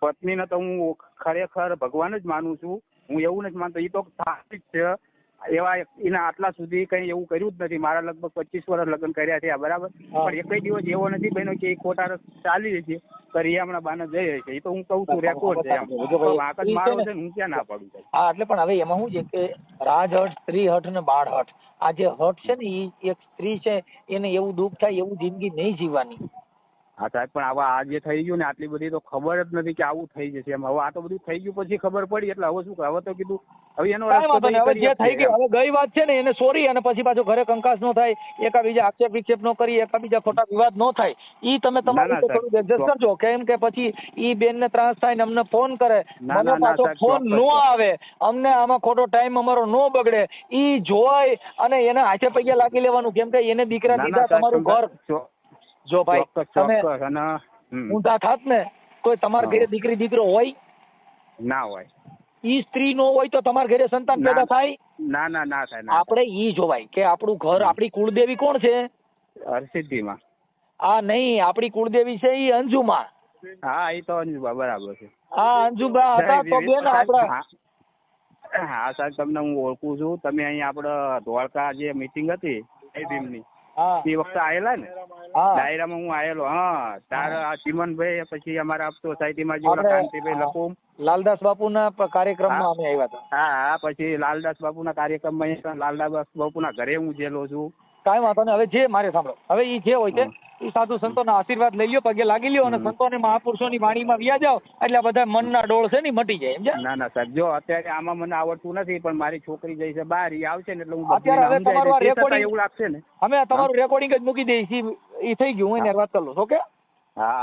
પત્નીને તો હું ખરેખર ભગવાન જ માનું છું, હું એવું નથી માનતો. એ તો સાચી જ છે, એવા એના આટલા સુધી કઈ એવું કર્યું જ નથી. મારા લગભગ 25 વર્ષ લગ્ન કર્યા છે, બરાબર, પણ એકય દિવસ એવો નથી બન્યો કે એ ખોટા રસ્તે ચાલી રહી છે, કરિયામણા બાને જઈ રહી છે. એ તો હું કહું છું રેકોર્ડ છે, વાંક જ મારો છે ને, હું ક્યાં ના પાડું. હા એટલે પણ હવે એમાં શું છે કે રાજહટ, સ્ત્રીહટ ને બાળહટ, આ જે હટ છે ને એ એક સ્ત્રી છે એને એવું દુઃખ થાય એવું જિંદગી નહીં જીવવાની. હા સાહેબ, પણ આવા આ જે થઈ ગયું ને આટલી બધી તો ખબર જ નથી કે આવું થઈ જશે એમ. હવે આ તો બધું થઈ ગયું પછી ખબર પડી, એટલે હવે શું હવે તો કીધું હવે એનો હવે જે થઈ ગયું, હવે ગઈ વાત છે ને એને સોરી, અને પછી પાછો ઘરે કંકાસ નો થાય, એકાબીજા આક્ષેપ વિક્ષેપ નો કરી, એકાબીજા ખોટા વિવાદ નો થાય. ઈ તમે તમારી રીતે થોડું એડજસ્ટ કરજો, કેમ કે પછી ઈ બેન ને ત્રાસ થાય ને અમને ફોન કરે, મને પાછો ફોન નો આવે, અમને આમાં ખોટો ટાઈમ અમારો નો બગડે, ઈ જોઈ અને એને હાથે પૈયા લાગી લેવાનું, કેમ કે એને દીકરા દીધા તમારું ઘર. જો ભાઈ તમે ઊંધા થાત ને તો તમારા ઘરે દીકરી દીકરો હોય ના હોય, ઈ સ્ત્રી નો હોય તો તમારા ઘરે સંતાન પેદા થાય? ના ના ના થાય. આપણે ઈ જોવાય કે આપણું ઘર, આપણી કુળદેવી કોણ છે? હરસિદ્ધિમાં. આ નહીં, આપણી કુળદેવી છે ઈ અંજુમાં. હા એ તો અંજુબા બરાબર છે. હા અંજુબા હતા તો બેન આપડા. હા સાહેબ, તમને હું ઓળખું છું. તમે અહીં આપડે ધોળકા જે મીટિંગ હતી ભીમની એ વખતે આયેલા ને ડાયરામાં હું આયેલો. હા તારા ચિમનભાઈ, પછી અમારા સોસાયટીમાં જે કાંતિભાઈ લખુમ, લાલદાસ બાપુના કાર્યક્રમમાં અમે આવ્યા હતા. હા પછી લાલદાસ બાપુના કાર્યક્રમમાં લાલદાસ બાપુના ઘરે હું જેલો છું. કાંઈ વાંધો નહીં. હવે જે મારે સાંભળો, હવે ઈ જે હોય છે એ સાધુ સંતોના આશીર્વાદ લઈ લ્યો, પગે લાગી લ્યો અને સંતોને મહાપુરુષોની વાણીમાં વ્યા જાઓ એટલે બધા મનના ડોળ છે ને મટી જાય. સમજ્યા? ના ના સાહેબ, જો અત્યારે આમાં મને આવડતું નથી, પણ મારી છોકરી જઈ છે બહાર, એ આવશે ને એટલે હું અત્યારે હવે તમારું રેકોર્ડિંગ એવું લાગશે ને, અમે તમારું રેકોર્ડિંગ જ મૂકી દઈએ છીએ. એ થઈ ગયું, હું એને વાત કરું. ઓકે? હા.